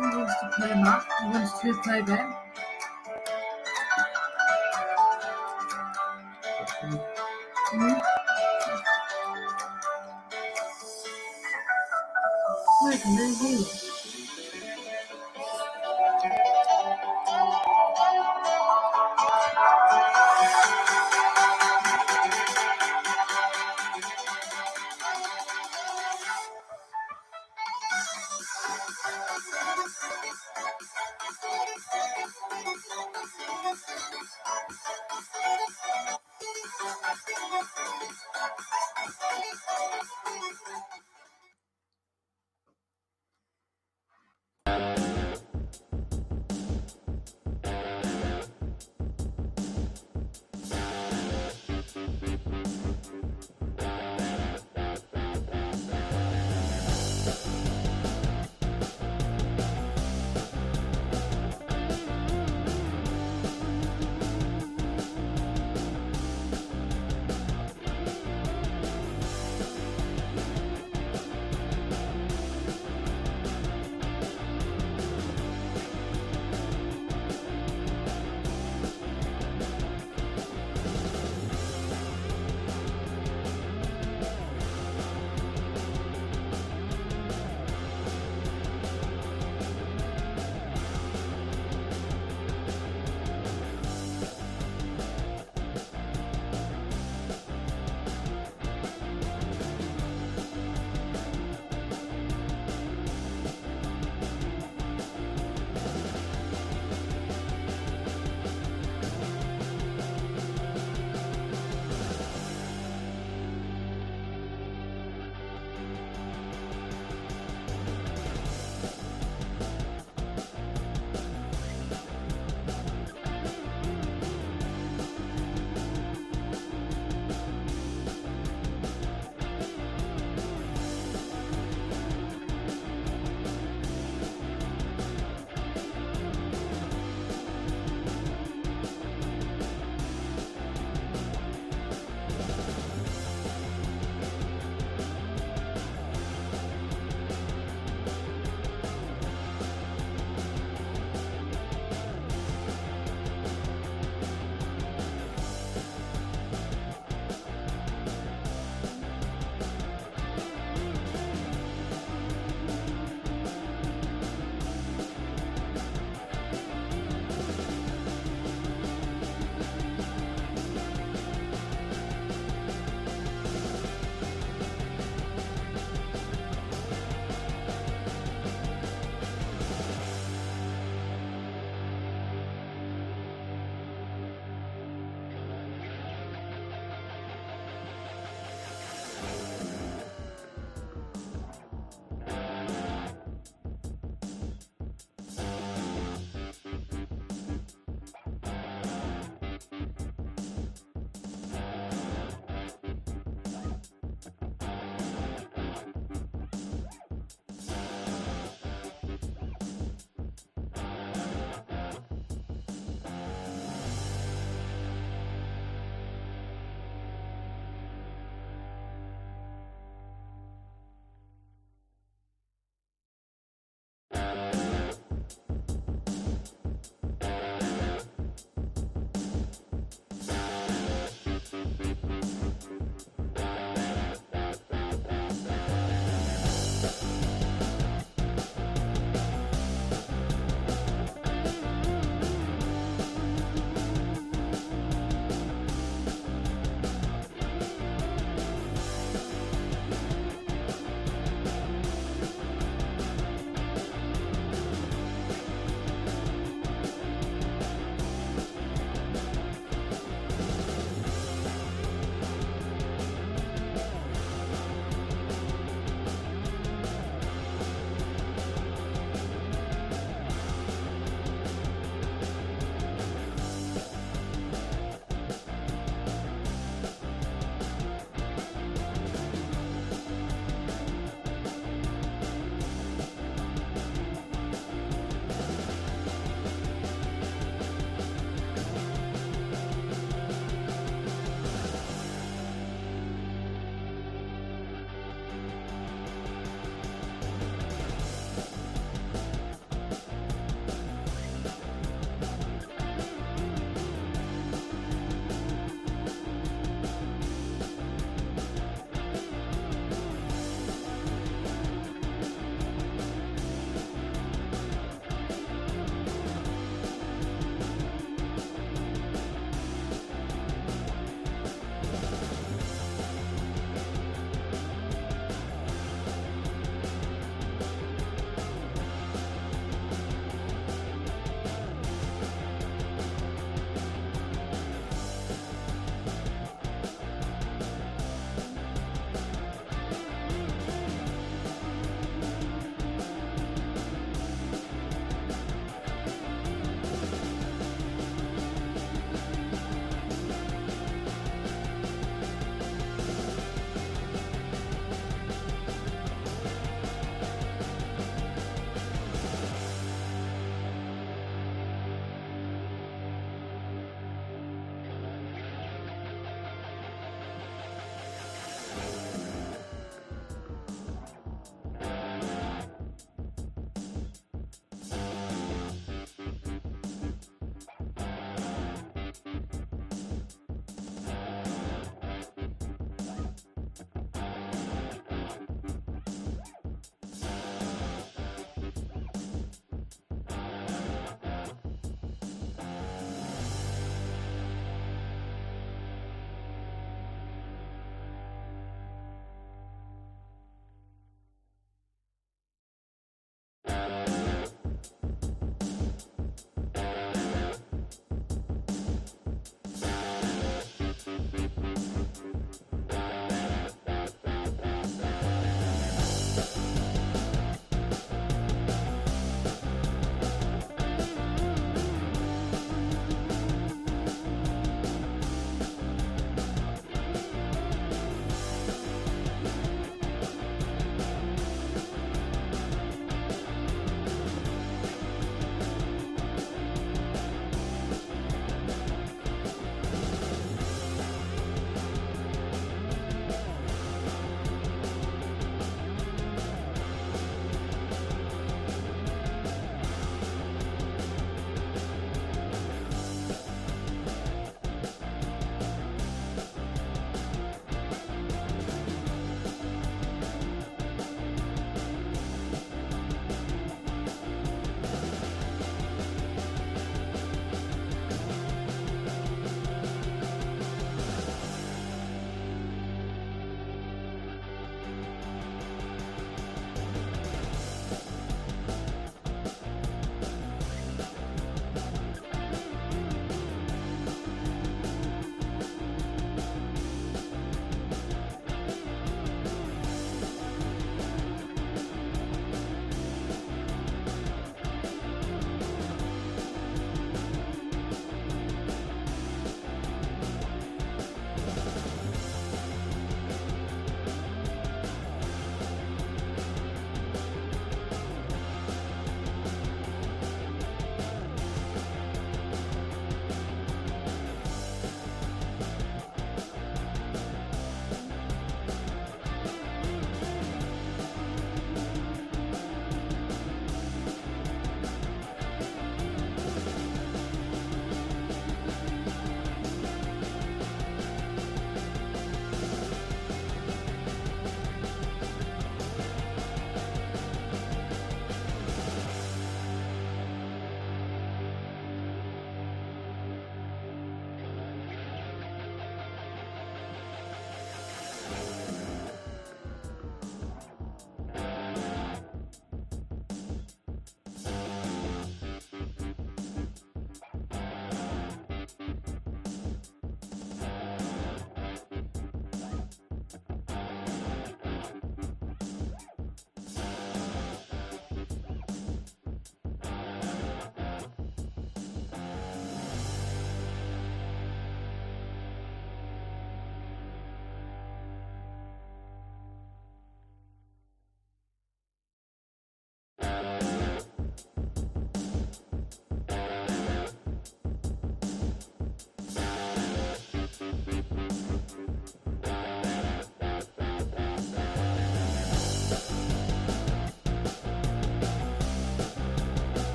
wants to play Matt? Who wants to play Ben? Wait, and then who?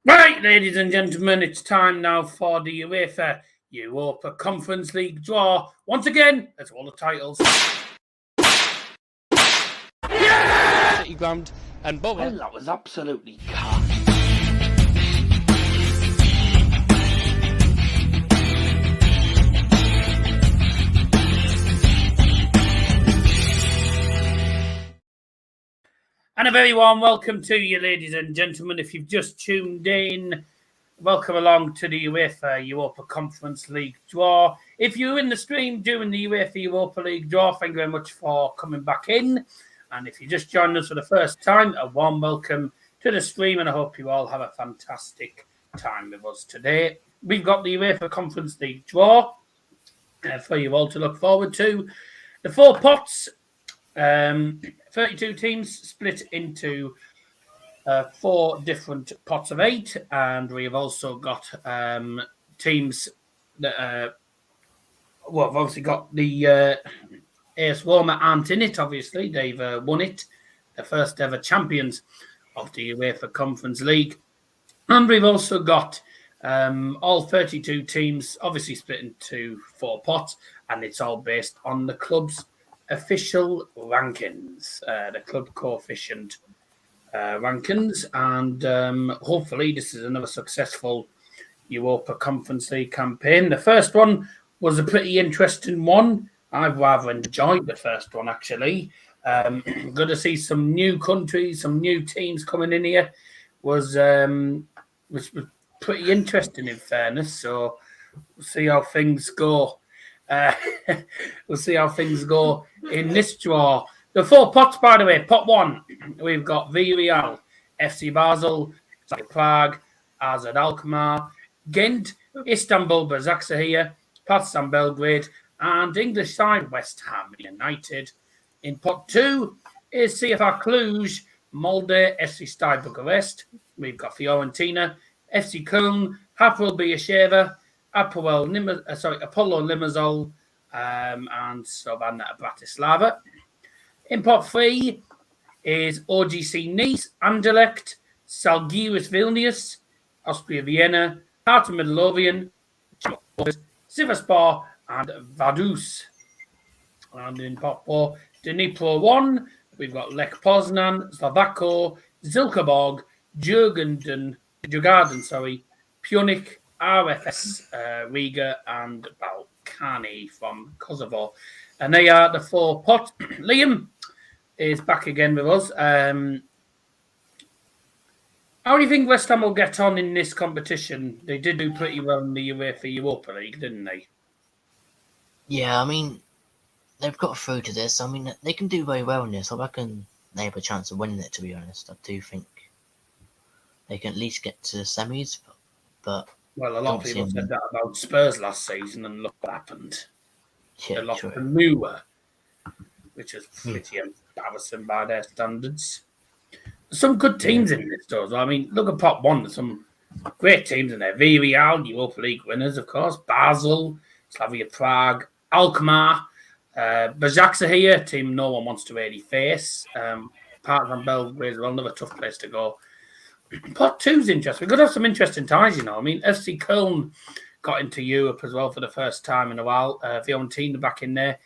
Right, ladies and gentlemen, it's time now for the UEFA Europa Conference League draw. Once again, that's all the titles. Yeah! City Ground and Bubba. Well, that was absolutely calm. And a very warm welcome to you, ladies and gentlemen. If you've just tuned in, welcome along to the UEFA Europa Conference League draw. If you're in the stream during the UEFA Europa League draw, thank you very much for coming back in. And if you just joined us for the first time, a warm welcome to the stream, and I hope you all have a fantastic time with us today. We've got the UEFA Conference League draw for you all to look forward to. The 4 pots, 32 teams split into 4 different pots of 8, and we have also got teams that we've obviously got the AS Roma aren't in it. Obviously, they've won it, the first ever champions of the UEFA Conference League, and we've also got all 32 teams obviously split into 4 pots, and it's all based on the club's official rankings, the club coefficient rankings, and hopefully this is another successful Europa Conference League campaign. The first one was a pretty interesting one. I've rather enjoyed the first one, actually. Good to see some new countries, some new teams coming in here. Was pretty interesting, in fairness. So we'll see how things go. We'll see how things go in this draw. The 4 pots, by the way. Pot 1, we've got Villarreal, FC Basel, Prague, AZ Alkmaar, Ghent, Istanbul, Başakşehir, Partizan Belgrade, and English side West Ham United. In pot 2 is CFR Cluj, Molde, FC Stade Bucharest. We've got Fiorentina, FC Köln, Hapoel Beersheva, Apollo Limassol, and Slovan Bratislava. In pot 3 is OGC Nice, Anderlecht, Žalgiris Vilnius, Austria Vienna, Hertha Midlothian, Sivasspor, and Vaduz. And in pot 4, Dnipro 1, we've got Lech Poznan, Slavako, Zilkeborg, Djurgården, Punic, RFS Riga, and Balkani from Kosovo. And they are the 4 pots. Liam is back again with us. How do you think West Ham will get on in this competition? They did do pretty well in the UEFA Europa League, didn't they? Yeah, I mean, they've got through to this. I mean, they can do very well in this. I reckon they have a chance of winning it, to be honest. I do think they can at least get to the semis. But well, a lot of people said that about Spurs last season, and look what happened. Yeah, they lost to Mua, which is pretty embarrassing by their standards. There's some good teams in this, though. I mean, look at pot 1. There's some great teams in there. Villarreal, Europa League winners, of course. Basel, Slavia Prague, Alkmaar, Başakşehir, team no one wants to really face. Partizan Belgrade is another tough place to go. Pot 2's interesting. We could have some interesting ties, you know. I mean, FC Köln got into Europe as well for the first time in a while. Fiorentina back in there.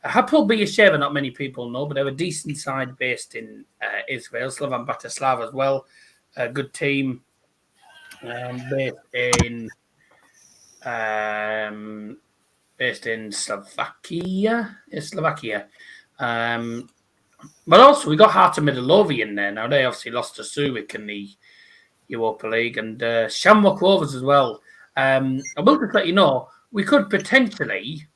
Hapoel Beersheva, not many people know, but they're a decent side based in Israel. Slovan Bratislava as well. A good team based in Slovakia. But also we got Hertha Midlothian there. Now they obviously lost to Zurich in the Europa League, and Shamrock Rovers as well. I will just let you know, we could potentially,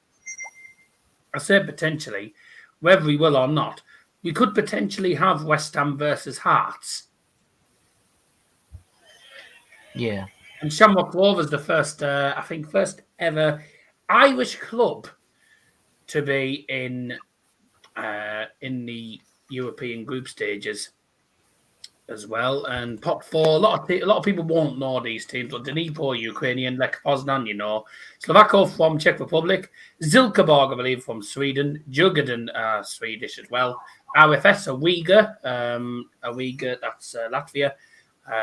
I said potentially, whether we will or not, we could potentially have West Ham versus Hearts. Yeah. And Shamrock Rovers, the first ever Irish club to be in the European group stages as well. And pot 4, a lot of people won't know these teams, but Dnipro, Ukrainian, Lech Poznan, you know, Slavako from Czech Republic, Zilkeborg, I believe, from Sweden, Djurgården, Swedish as well, RFS, a Riga, that's Latvia,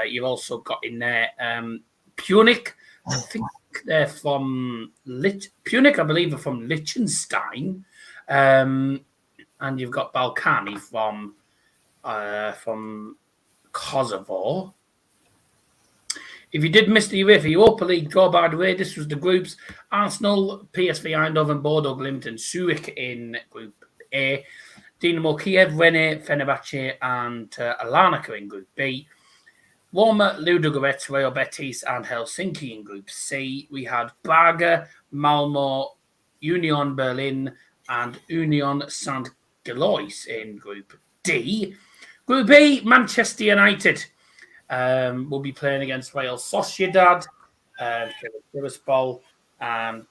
You've also got in there Punic. I think they're from Punic, I believe, are from Liechtenstein. And you've got Balkani from Kosovo. If you did miss the UEFA Europa League draw, by the way, this was the groups: Arsenal, PSV Eindhoven, Bodo Glimt, and Zurich in Group A. Dinamo Kiev, Rennes, Fenerbahce, and Larnaca in Group B. Roma, Ludogorets, Real Betis, and Helsinki in Group C. We had Braga, Malmo, Union Berlin, and Union St. Galois in Group D. Group E, Manchester United will be playing against Real Sociedad, Tiraspol, and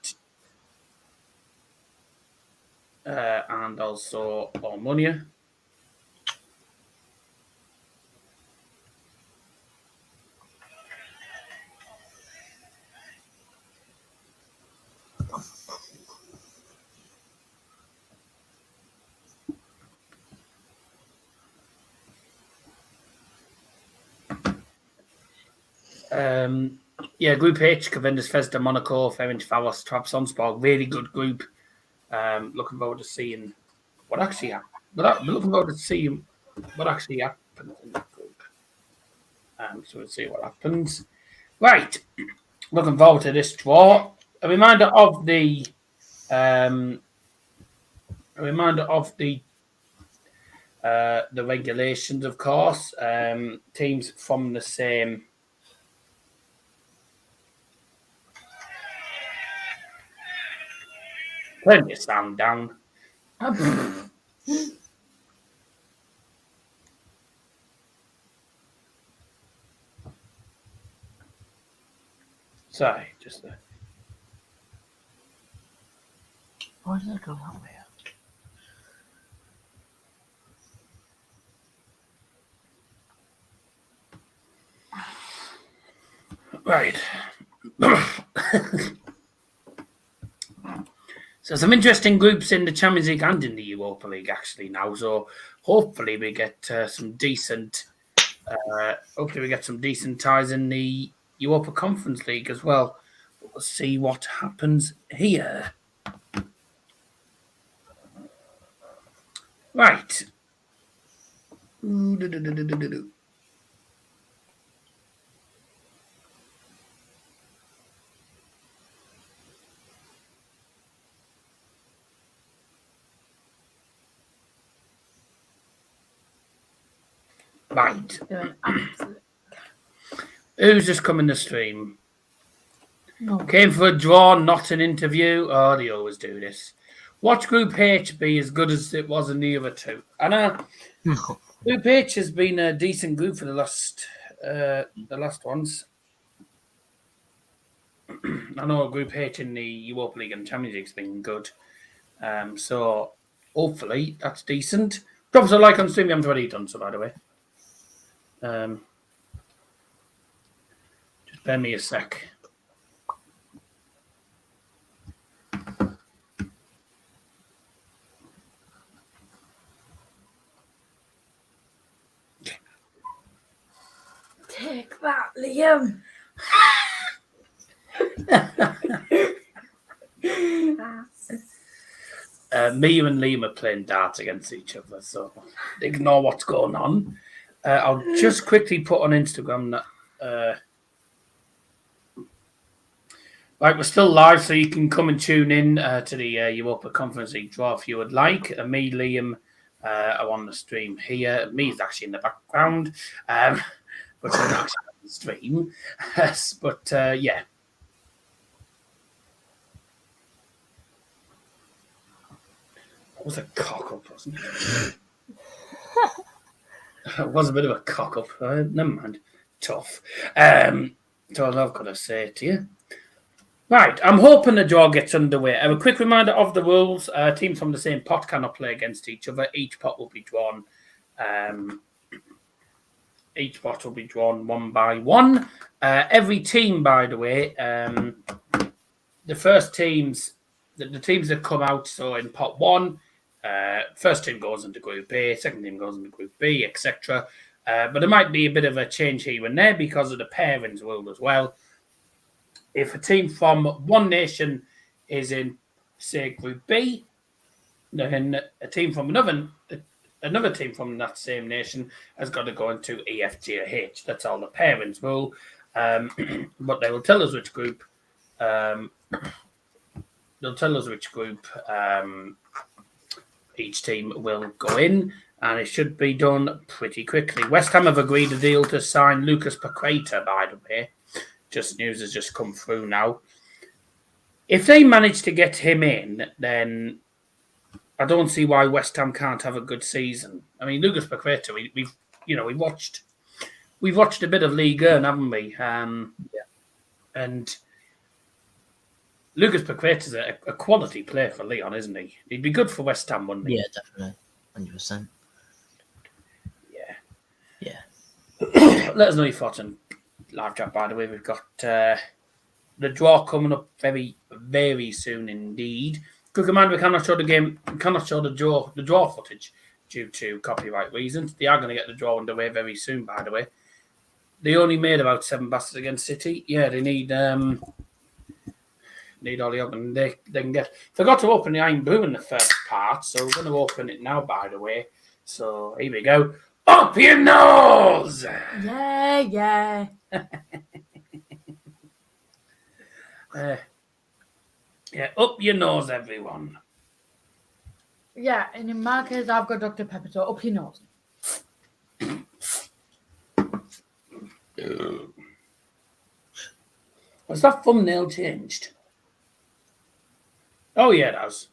also Omonia. Group H, Cavendish, Festa, Monaco, Ferencvaros, Trabzonspor, really good group. Looking forward to seeing what actually happens. Looking forward to seeing what actually happens in that group. So we'll see what happens. Right, looking forward to this draw. A reminder of the regulations, of course. Teams from the same. Turn your sound down. Sorry, just there. Why did I go that way? Right. So some interesting groups in the Champions League and in the Europa League actually now. So hopefully we get some decent. Hopefully we get some decent ties in the Europa Conference League as well. We'll see what happens here. Right. Right. Who's just coming to stream? No. Came for a draw, not an interview. Oh, they always do this. Watch Group H be as good as it was in the other two. I know Group H has been a decent group for the last ones. I know Group H in the Europa League and Champions League has been good. So hopefully that's decent. Drop us a like on stream. We haven't already done so, by the way. Just bear me a sec. Take that, Liam. Me and Liam are playing darts against each other, so ignore what's going on. I'll just quickly put on Instagram that right, we're still live, so you can come and tune in to the Europa Conference League draw if you would like. Me, Liam, are on the stream here. Me is actually in the background, but we're not actually on the stream. But yeah. That was a cock up, wasn't it? It was a bit of a cock up. Never mind. Tough. So I've got to say it to you. Right, I'm hoping the draw gets underway. A quick reminder of the rules. Teams from the same pot cannot play against each other. Each pot will be drawn. Each pot will be drawn one by one. Every team, by the way, the first teams, the teams that come out, so in pot one, first team goes into Group A, second team goes into Group B, etc. But there might be a bit of a change here and there because of the parents' rule as well. If a team from one nation is in, say, Group B, then a team from another team from that same nation has got to go into E, F, G, or H. That's all the parents' rule. But they will tell us which group. They'll tell us which group each team will go in, and it should be done pretty quickly. West Ham have agreed a deal to sign Lucas Paqueta, by the way. Just news has just come through now. If they manage to get him in, then I don't see why West Ham can't have a good season. I mean, Lucas Paqueta, we've watched a bit of League One, haven't we? And Lucas Paqueta's a quality player for Leon, isn't he? He'd be good for West Ham, wouldn't he? Yeah, definitely. 100%. Yeah. Let us know your thoughts on live chat, by the way. We've got the draw coming up very, very soon indeed. Quick reminder, we cannot show the game, we cannot show the draw footage due to copyright reasons. They are going to get the draw underway very soon, by the way. They only made about 7 baskets against City. Yeah, they need all the open they can get. Forgot to open the Iron Blue in the first part, so we're going to open it now, by the way. So here we go. Up your nose! Yeah. Yeah, up your nose, everyone. Yeah, and in my case, I've got Dr. Pepper, so up your nose. Was that thumbnail changed? Oh, yeah, it has.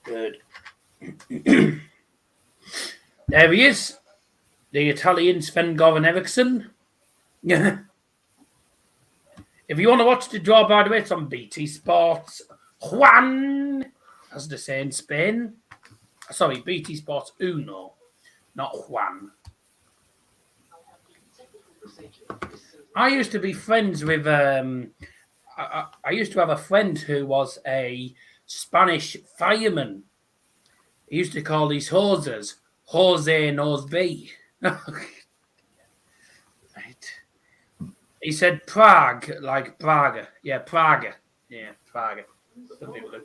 Good. There he is. The Italian Sven-Goran Eriksson. Yeah. If you want to watch the draw, by the way, it's on BT Sports. Juan, as they say in Spain. Sorry, BT Sports Uno, not Juan. I used to be friends with... I used to have a friend who was a Spanish fireman. He used to call these hoses Jose Knows B. Right. He said Prague, like Praga. Yeah, Praga. Yeah, Praga. Some people do.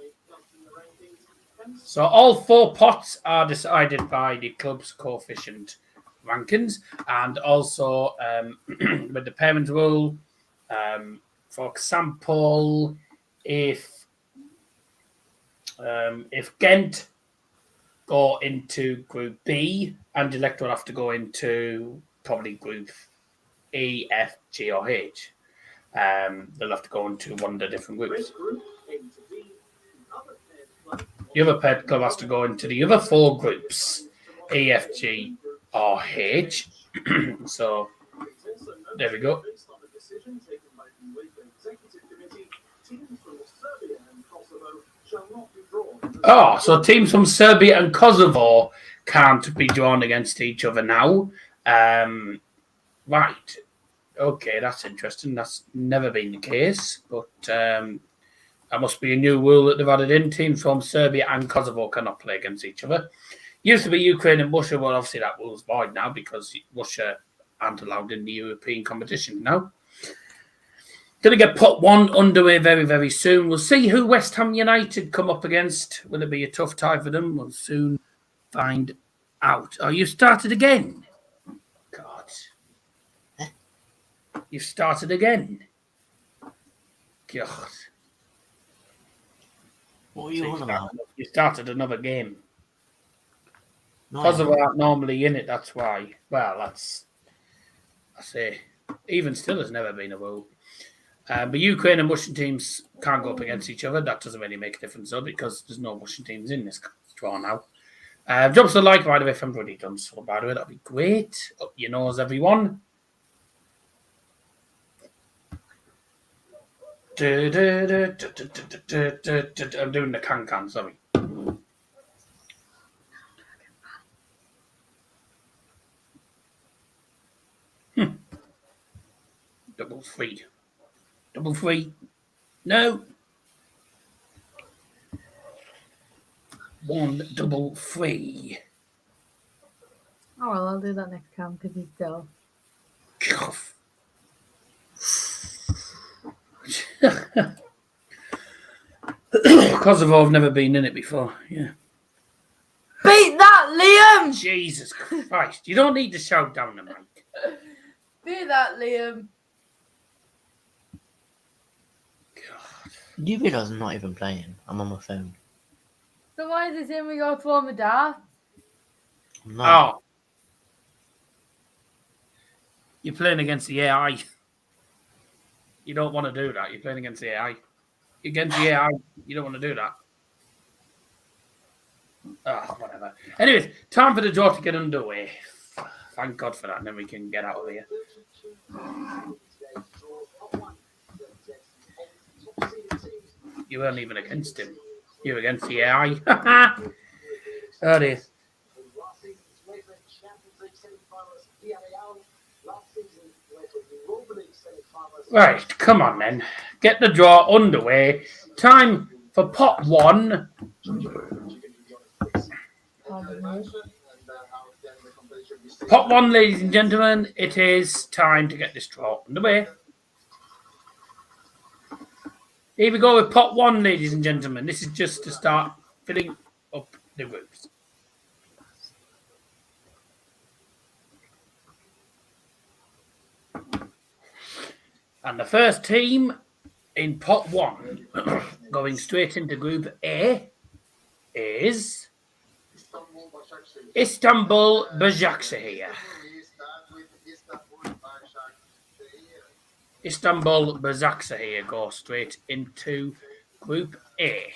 So all 4 pots are decided by the club's coefficient rankings, and also with the parent rule. For example, if Ghent go into Group B, Anderlecht will have to go into probably Group E, F, G, or H. They'll have to go into one of the different groups. The other paired club has to go into the other 4 groups, E, F, G, or H. So there we go. Oh, so teams from Serbia and Kosovo can't be drawn against each other now. Right. Okay, that's interesting. That's never been the case, but that must be a new rule that they've added in. Teams from Serbia and Kosovo cannot play against each other. Used to be Ukraine and Russia, but obviously that rule's void now because Russia aren't allowed in the European competition now. Going to get pot 1 underway very, very soon. We'll see who West Ham United come up against. Will it be a tough tie for them? We'll soon find out. Oh, you started again. God. You've started again. God. What are you on about? You started another game. No, Kosovo aren't normally in it, that's why. Well, I say, even still has never been a rule. But Ukraine and Russian teams can't go up against each other. That doesn't really make a difference, though, because there's no Russian teams in this draw now. Drop us a like, by the way, if I've already done so, by the way. That'd be great. Up your nose, everyone. I'm doing the can, sorry. Double free. No. 1 double free. Oh well, I'll do that next time because he's still. Kosovo have never been in it before. Yeah. Beat that, Liam! Jesus Christ. You don't need to shout down the mic. Beat that, Liam. Do you realise I'm not even playing? I'm on my phone. So why is it saying we go to all the darts? I'm not. Oh. You're playing against the AI. You don't want to do that. You're playing against the AI. Against the AI, you don't want to do that. Oh, whatever. Anyways, time for the draw to get underway. Thank God for that, and then we can get out of here. You weren't even against him. You were against the AI. Oh dear. Right, come on then. Get the draw underway. Time for pot one. Pot one, ladies and gentlemen. It is time to get this draw underway. Here we go with pot one, ladies and gentlemen. This is just to start filling up the groups. And the first team in pot one, going straight into Group A, is Istanbul Başakşehir. Istanbul Başakşehir go straight into Group A.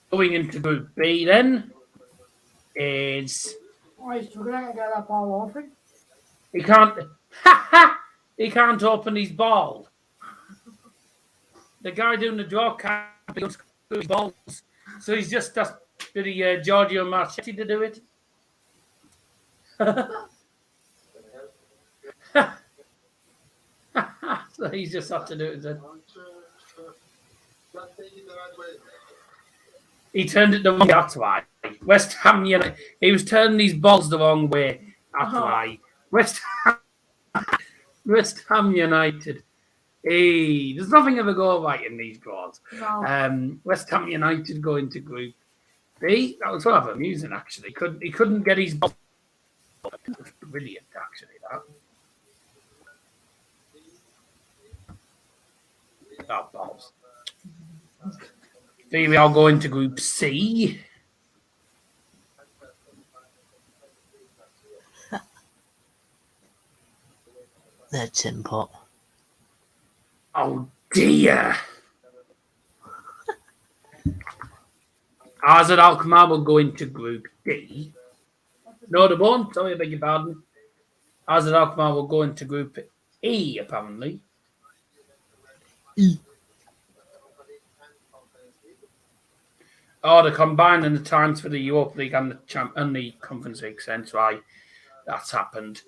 Going into Group B then is... Oh, he's struggling to get that ball open. He can't open his ball. The guy doing the draw can't unscrew his balls. So he's just asked Giorgio Marchetti to do it. So he's just had to do it then. He turned it the wrong way, that's why. West Ham United, he was turning his balls the wrong way, that's why. West Ham United. Hey, there's nothing ever go right in these draws. No. West Ham United go into Group B. That was rather amusing, actually. He couldn't get his ball. It was brilliant, actually, that. Oh, balls. Here we are going to Group C. They're tin pot. Oh dear. Azad Alkmaar will go into Group D. No, they won't. Sorry, I beg your pardon. Azad Alkmaar will go into Group E, apparently. E. Oh, they're combining the times for the Europa League and the Conference League, hence why that's happened.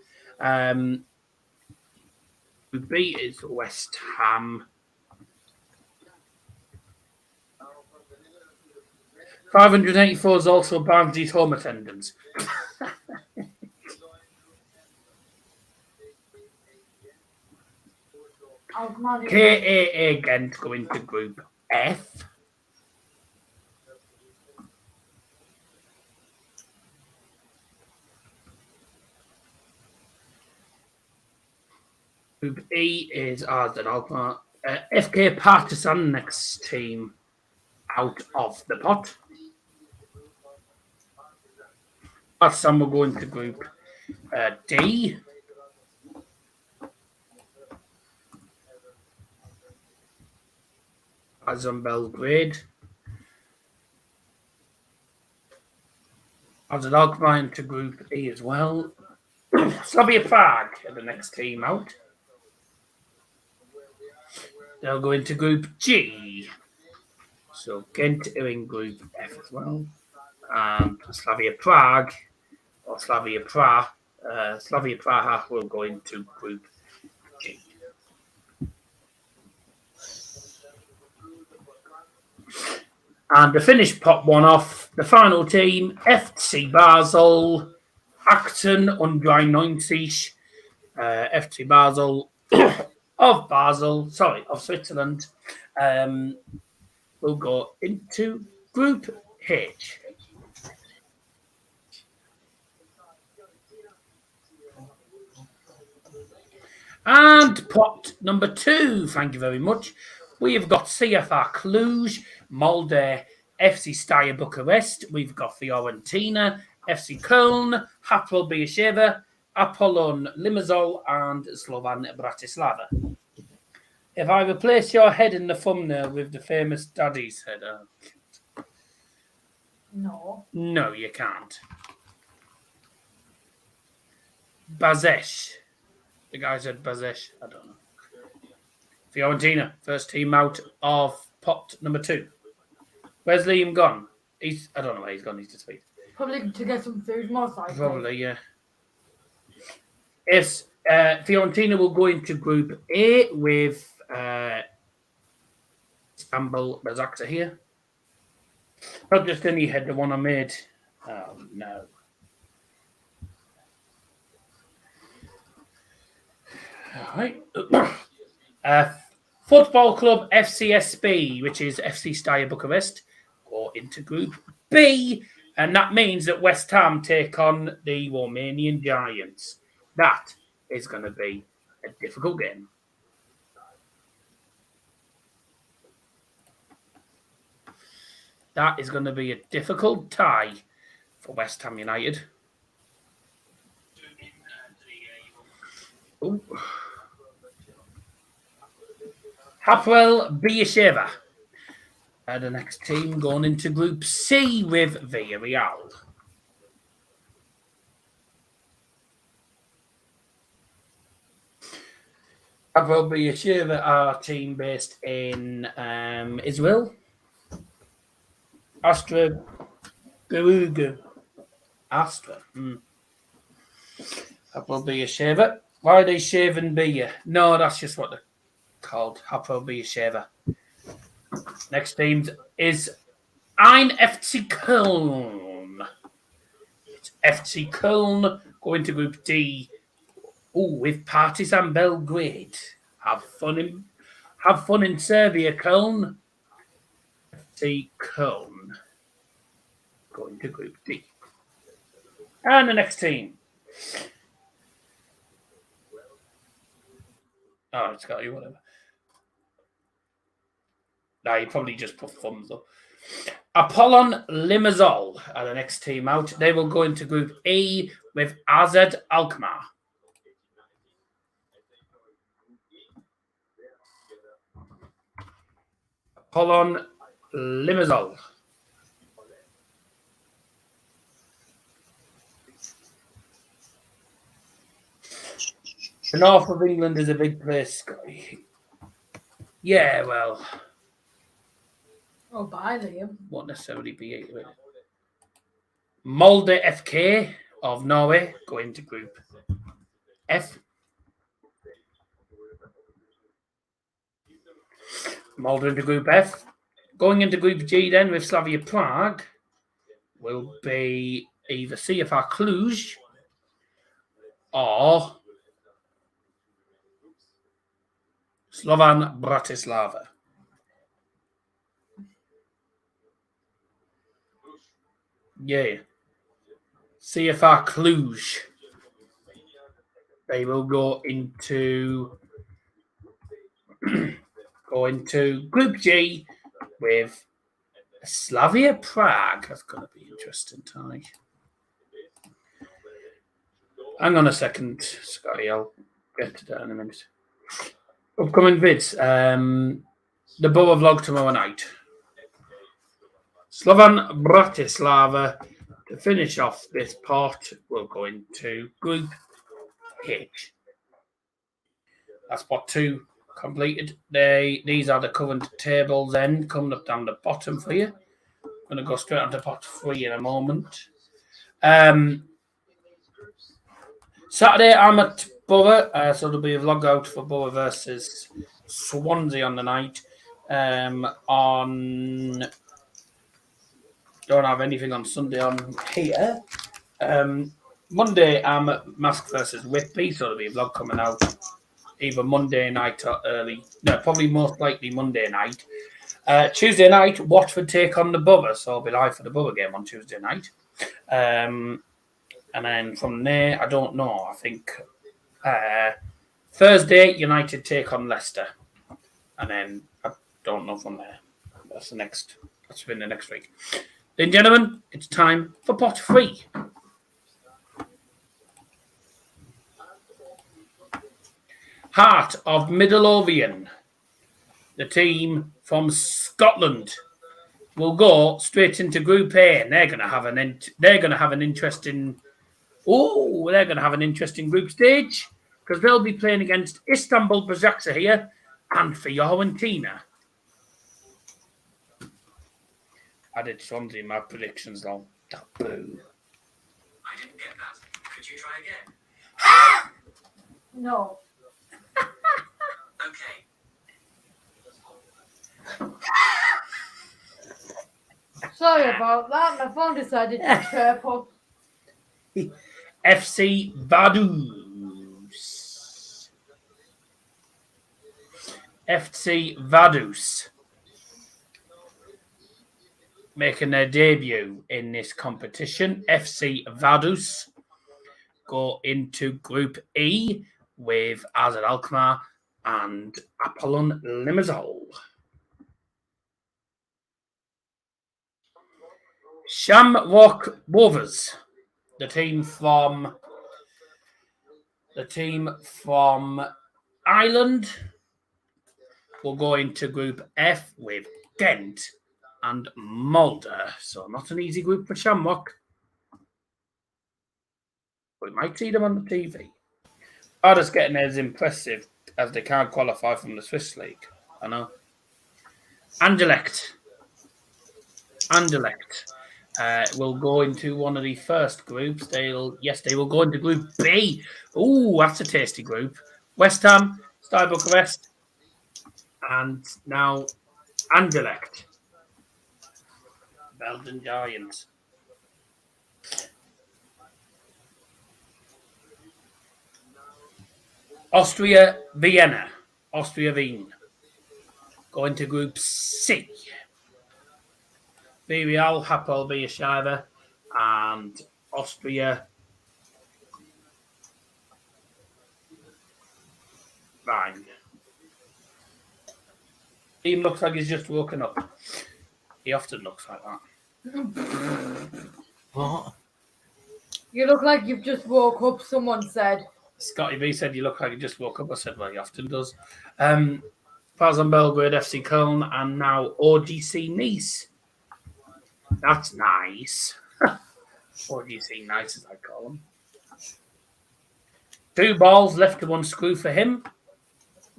Group B is West Ham. 584 is also Barnsley's home attendance. KAA Ghent go into Group F. Group E is Azad Alkmaar. FK Partizan, next team out of the pot. Partizan will go into Group D. Azam Belgrade. Azad Alkmaar into Group E as well. Slavia Prague are the next team out. They'll go into Group G. So Ghent are in Group F as well. And Slavia Prague or Slavia Prague. Slavia Praha will go into Group G. And to finish Pot 1 off, the final team, FC Basel, Acton under 90, FC Basel of Switzerland, will go into Group H. And pot number 2, thank you very much. We have got CFR Cluj, Molde, FC Steyr Bucharest. We've got Fiorentina, FC Köln, Hapoel Beersheva, Apollon Limassol, and Slovan Bratislava. If I replace your head in the thumbnail with the famous Daddy's head, No. no, you can't. Bazesh. The guy said Bazesh. I don't know. Fiorentina, first team out of pot number 2. Where's Liam gone? I don't know where he's gone. He's just waiting. Probably to get some food, most likely. Probably, yeah. If Fiorentina will go into Group A with Istanbul Besiktas here. Not just any head, the one I made. Oh, no. All right. Football Club FCSB, which is FC Steyr Bucharest, go into Group B, and that means that West Ham take on the Romanian Giants. That is going to be a difficult game. That is going to be a difficult tie for West Ham United. Ooh. Hapoel Beersheva. The next team going into Group C with Villarreal. Hapoel Beersheva are a team based in Israel. Astra Gurugu. Astra. Hapoel Beersheva. Why are they shaving beer? No, that's just what they're called. Hapoel Beersheva. Next team is Ein FC Köln. It's FC Köln going to Group D. With Partizan Belgrade. Have fun in Serbia, Köln. FC Köln going to Group D. And the next team. Oh, it's got you, whatever. No, you probably just put thumbs up. Apollon Limassol are the next team out. They will go into Group E with AZ Alkmaar. Apollon Limassol. The north of England is a big place, Scotty. Yeah, well. Oh, bye, Liam. Won't necessarily be it. Molde FK of Norway go into Group F. Molde into Group F. Going into Group G then with Slavia Prague will be either CFR Cluj or Slovan Bratislava. Yeah. CFR Cluj. They will go into Group G with Slavia Prague. That's going to be interesting tie. Hang on a second, Scotty. I'll get to that in a minute. Upcoming vids. The Boa vlog tomorrow night. Slovan Bratislava to finish off this part. We'll go into Group H. That's pot 2 completed. These are the current tables then coming up down the bottom for you. I'm going to go straight onto pot 3 in a moment. Saturday, I'm at Borough, so there'll be a vlog out for Borough versus Swansea on the night. Don't have anything on Sunday on here. Monday, I'm at Mask versus Whitby, so there'll be a vlog coming out either Monday night or early. No, probably most likely Monday night. Tuesday night, Watford take on the Borough, so I'll be live for the Borough game on Tuesday night. And then from there, I don't know. I think Thursday, United take on Leicester. And then I don't know from there. That's been the next week. Then, gentlemen, it's time for pot 3. Heart of Midlothian, the team from Scotland, will go straight into Group A, and they're going to have an interesting group stage because they'll be playing against Istanbul Başakşehir and Fiorentina. I did Swansea in my predictions, though. Boo. I didn't get that. Could you try again? No. Okay. Sorry about that. My phone decided to chirp up. FC Vaduz. FC Vaduz. Making their debut in this competition. FC Vaduz go into Group E with Azad Alkmaar and Apollon Limassol. Shamrock Rovers, the team from Ireland, will go into Group F with Ghent and Mulder. So not an easy group for Shamrock. We might see them on the TV. Are just getting as impressive as they can't qualify from the Swiss League. I know. Anderlecht will go into one of the first groups. They will go into Group B. Ooh, that's a tasty group. West Ham, Steaua Bucharest, and now Anderlecht. Belgian Giants. Austria Wien. Going to Group C. Villarreal, Hapoel Beersheva, and Austria. Fine. He looks like he's just woken up. He often looks like that. What? You look like you've just woke up, someone said. Scotty B said you look like you just woke up. I said, well, he often does. Partizan Belgrade, FC Köln, and now OGC Nice. That's nice. OGC Nice, as I call them. 2 balls left to 1 screw for him.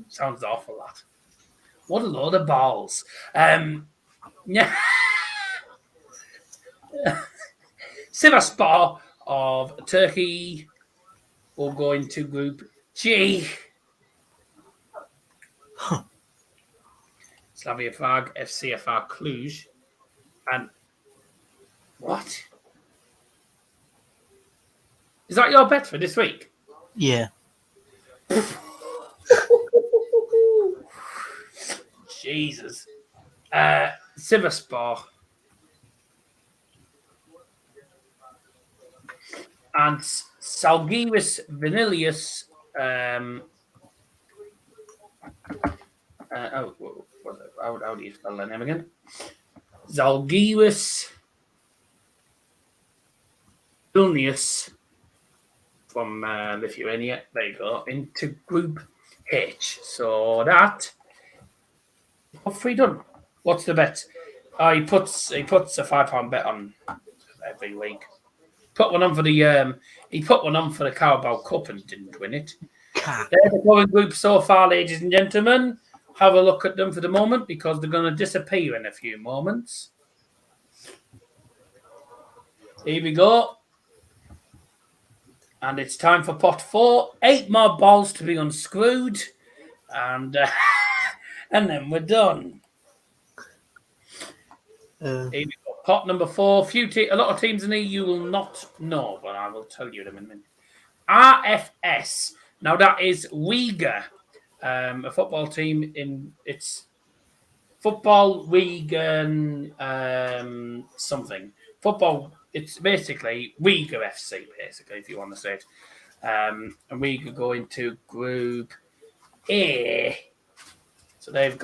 Sounds awful, that. What a load of balls. Yeah. Sivasspor of Turkey will go into Group G. Slavia Prague, FCFR Cluj, and what? Is that your bet for this week? Yeah. Jesus. Sivasspor. And Salgiris Vanilius. How do you spell that name again? Zalgiris Vilnius from Lithuania. There you go. Into Group H. So that. Hopefully done. What's the bet? He puts a £5 bet on every week. Put one on for the Carabao Cup and didn't win it. They're the current group so far, ladies and gentlemen. Have a look at them for the moment because they're going to disappear in a few moments. Here we go. And it's time for pot 4. 8 more balls to be unscrewed. And then we're done. Here we go. Pot number 4. A lot of teams in here you will not know, but I will tell you them in a minute. RFS. Now that is Uyghur, a football team in it's football Wigan something. Football. It's basically Uyghur FC, basically, if you want to say it. And Uyghur go into Group A. So they're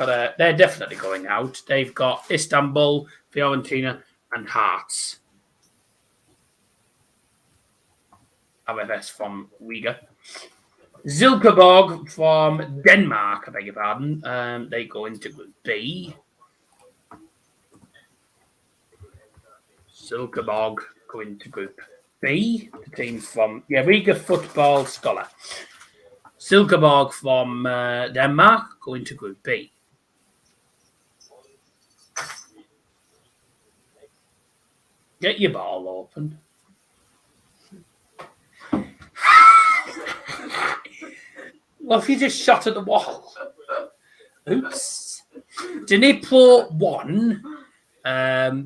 definitely going out. They've got Istanbul, Fiorentina, and Hearts. RFS from Riga. Silkeborg from Denmark, I beg your pardon. They go into Group B. Silkeborg go into Group B. The teams from Riga Football Scholar. Silkeborg from Denmark go into Group B. Get your ball open. Well, if you just shot at the wall. Oops. Dnipro won.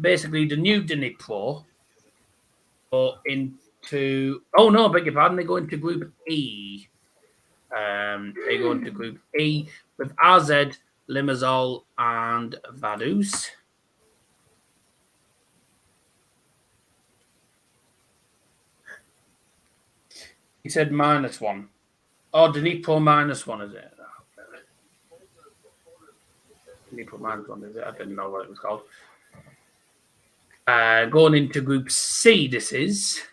Basically, the new Dnipro go into... Oh, no, beg your pardon. They go into Group E. They go into Group E with AZ, Limassol, and Vaduz. He said -1. Oh, Dnipro -1, is it? Dnipro -1, is it? I didn't know what it was called. Going into Group C, this is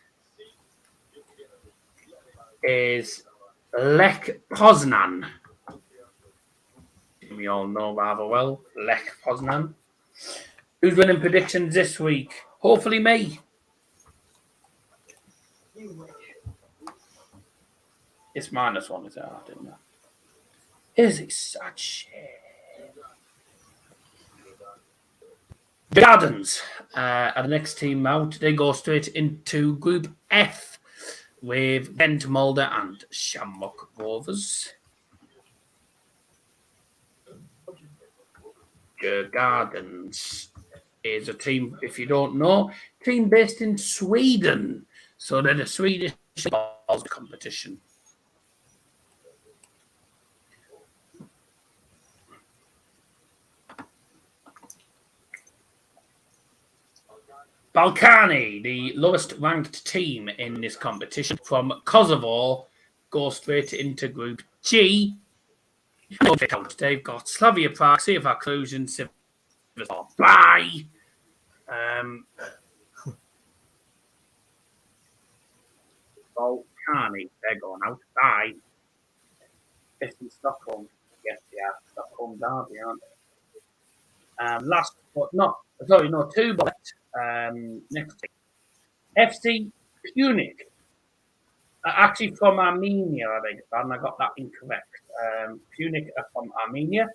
Lech Poznan. We all know rather well, Lech Poznan. Who's winning predictions this week? Hopefully me. It's -1, is it? I didn't know. Is it such shit? The Gardens are the next team out. They go straight into Group F with Ghent, Molde, and Shamrock Rovers. The Gardens is a team, if you don't know, team based in Sweden. So they're the Swedish competition. Balkani, the lowest ranked team in this competition from Kosovo, go straight into Group G. They've got Slavia Prague, CFR Cluj, and Sivasspor. Bye! Balkani, they're going out. Bye. It's in Stockholm. Yes, yeah, Stockholm Derby, aren't they? Last but not, sorry, no, 2 bullets. Next thing. FC Punic. Actually from Armenia, I beg your pardon. I got that incorrect. Punic are from Armenia.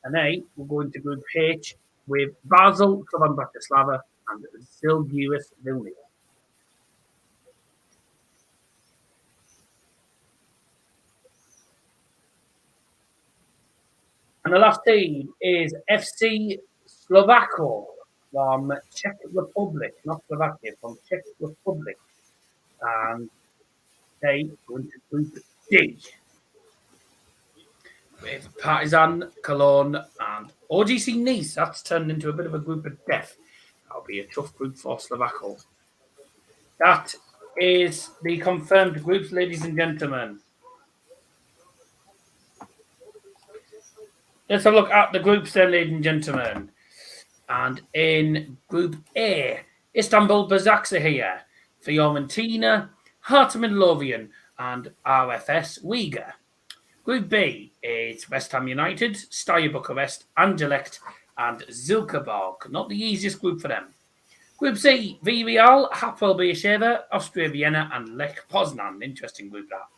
And they will go into Group H with Basel, Slovan Bratislava, and Zilgiris Vilnius. And the last team is FC Slovako from Czech Republic, not Slovakia, from Czech Republic. And they go into Group D with Partizan, Cologne, and OGC Nice. That's turned into a bit of a group of death. That'll be a tough group for Slovako. That is the confirmed groups, ladies and gentlemen. Let's have a look at the groups then, ladies and gentlemen. And in Group A, Istanbul Başakşehir, Fiorentina, Hearts Midlothian, and RFS Uyghur. Group B is West Ham United, Steaua Bucharest, Anderlecht, and Silkeborg. Not the easiest group for them. Group C, Villarreal, Hapoel Beersheva, Austria Vienna, and Lech Poznan. Interesting group that.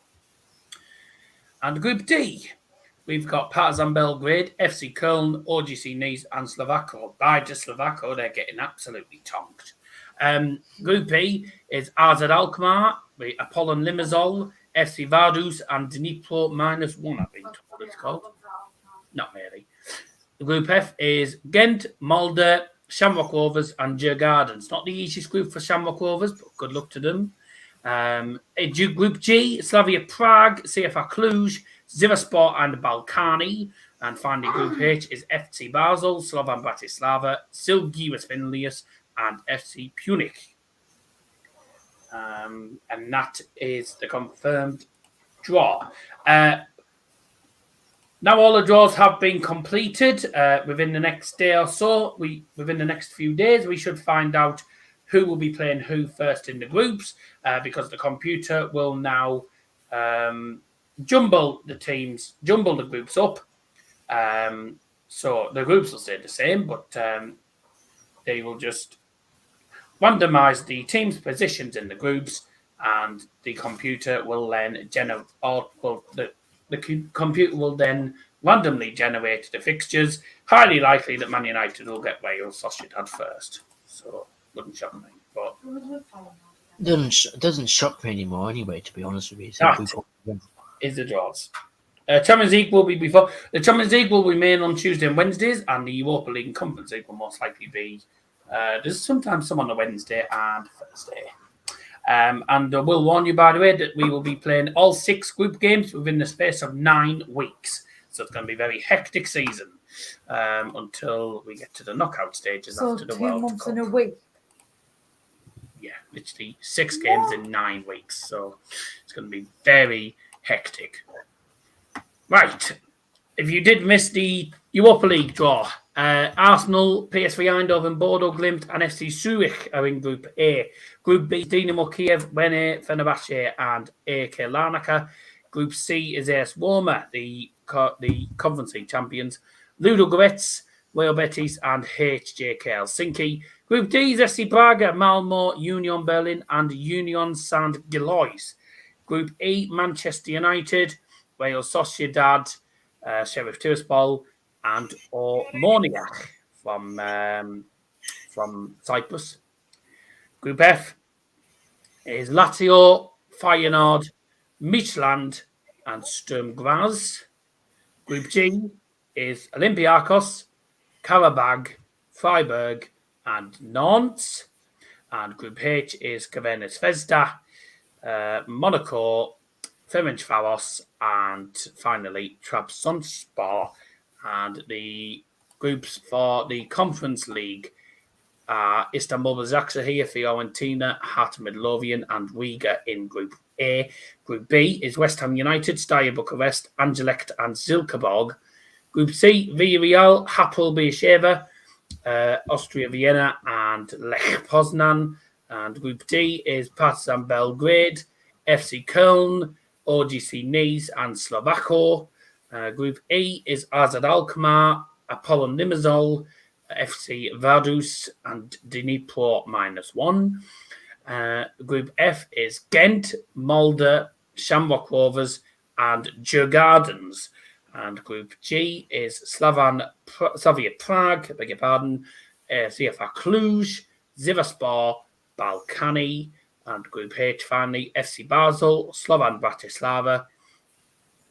And Group D, we've got Partizan Belgrade, FC Köln, OGC Nice, and Slovako. By to Slovako, they're getting absolutely tonked. Group E is AZ Alkmaar, Apollon Limassol, FC Vaduz, and Dnipro -1, I've been told it's called. Not really. Group F is Ghent, Molde, Shamrock Rovers, and Djurgardens. Not the easiest group for Shamrock Rovers, but good luck to them. Group G, Slavia Prague, CFR Cluj, Zivaspor, and Balkani. And finally, Group H is FC Basel, Slovan Bratislava, Žalgiris Vilnius, and FC Punic. And that is the confirmed draw. Now all the draws have been completed. Within the next day or so, within the next few days, we should find out who will be playing who first in the groups, because the computer will now jumble the groups up. So the groups will stay the same, but they will just randomize the teams' positions in the groups, and the computer will then the computer will then randomly generate the fixtures. Highly likely that Man United will get Wales Sociedad first. So wouldn't shock me, but doesn't shock me anymore anyway, to be honest with you. Is the draws. Champions League will be before. The Champions League will remain on Tuesday and Wednesdays, and the Europa League and Conference League will most likely be. There's sometimes some on a Wednesday and Thursday. And I will warn you, by the way, that we will be playing all 6 group games within the space of 9 weeks. So it's going to be a very hectic season until we get to the knockout stages after the World Cup. 2 months in a week. Yeah, literally 6 games in 9 weeks. So it's going to be very hectic. Right. If you did miss the Europa League draw, Arsenal, PSV Eindhoven, Bodo Glimt, and FC Zurich are in Group A. Group B, Dinamo Kiev, Rene, Fenerbahce, and AEK Larnaca. Group C is AS Roma, the Conference League champions, Ludogorets, Real Betis, and HJK Helsinki. Group D is FC Braga, Malmo, Union Berlin, and Union St. Gillois. Group E, Manchester United, Real Sociedad, Sheriff Tiraspol, and Moniac from Cyprus. Group F is Lazio, Feyenoord, Midtjylland, and Sturm Graz. Group G is Olympiacos, Karabag, Freiburg, and Nantes. And Group H is Crvena Zvezda, Monaco, Ferencvaros, and finally Trabzonspor. And the groups for the Conference League are Istanbul, Başakşehir, Fiorentina, Heart Midlothian, and Riga in Group A. Group B is West Ham United, Steaua Bucharest, Anderlecht, and Zilkeborg. Group C, Villarreal, Hapoel Beersheva, Austria Vienna, and Lech Poznan. And Group D is Partizan Belgrade, FC Köln, OGC Nice, and Slovako. Group E is AZ Alkmaar, Apollon Limassol, FC Vaduz, and Dnipro -1. Group F is Ghent, Molde, Shamrock Rovers, and Djurgardens. And Group G is Slavia Prague, beg your pardon, CFR Cluj, Zivaspor, Balkani, and Group H finally FC Basel, Slovan Bratislava,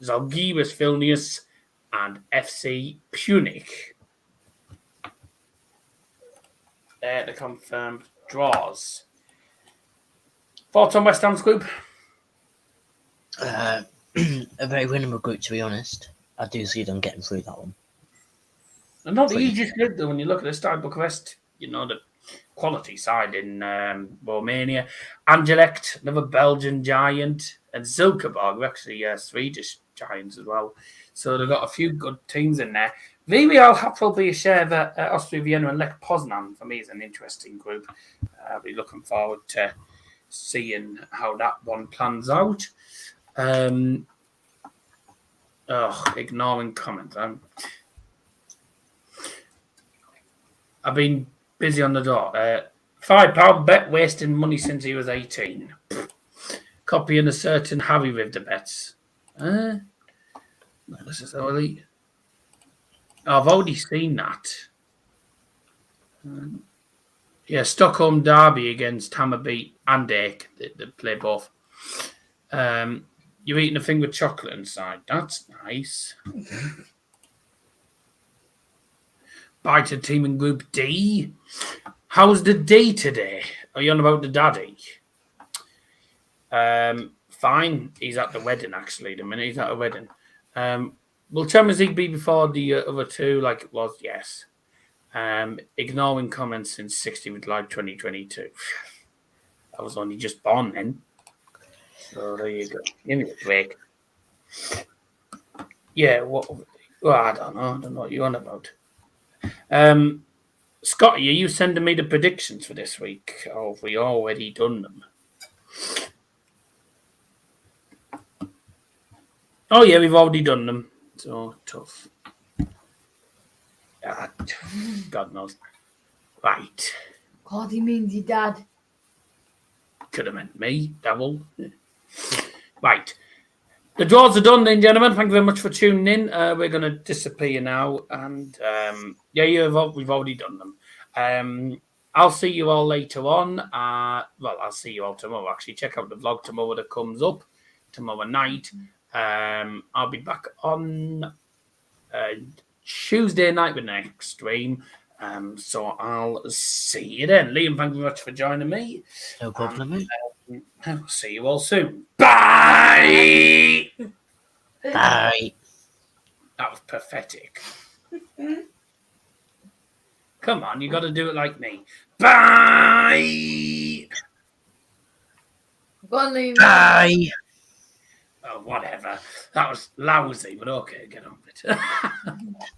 Žalgiris Vilnius, and FC Punic. They're the confirmed draws. Thoughts on West Ham's group? A very winnable group, to be honest. I do see them getting through that one. And not the easiest group, though, when you look at the Steaua Bucharest, the quality side in Romania. Anderlecht, another Belgian giant, and Zilkeborg, actually Swedish giants as well. So they've got a few good teams in there. Villarreal, Hapoel Beersheva, Austria Vienna, and Lech Poznan for me is an interesting group. I'll be looking forward to seeing how that one plans out. Ignoring comments. I've been busy on the dot. £5 bet wasting money since he was 18. Copying a certain Harry with the bets. No, this is early. I've already seen that. Yeah, Stockholm Derby against Hammarby and Ake. They play both. You're eating a thing with chocolate inside. That's nice. Bite a team in Group D. How's the day today? Are you on about the daddy? Fine. He's at the wedding, actually. The minute he's at a wedding. Will Champions League be before the other two like it was? Yes. Ignoring comments since 60 with Live 2022. I was only just born then. So there you go. Give me a break. Yeah, well, I don't know. I don't know what you're on about. Scotty, are you sending me the predictions for this week? Or have we already done them? Oh, yeah, we've already done them. So tough. God knows. Right. God, he means your dad. Could have meant me, devil. Right. The draws are done then, gentlemen. Thank you very much for tuning in. We're going to disappear now. And we've already done them. I'll see you all later on. I'll see you all tomorrow, actually. Check out the vlog tomorrow that comes up tomorrow night. I'll be back on Tuesday night with the next stream. So I'll see you then. Liam, thank you very much for joining me. No problem, mate. I'll see you all soon. Bye! Bye. That was pathetic. Come on, you got to do it like me. Bye! Go on, Liam. Bye. Oh, whatever. That was lousy, but okay, get on with it.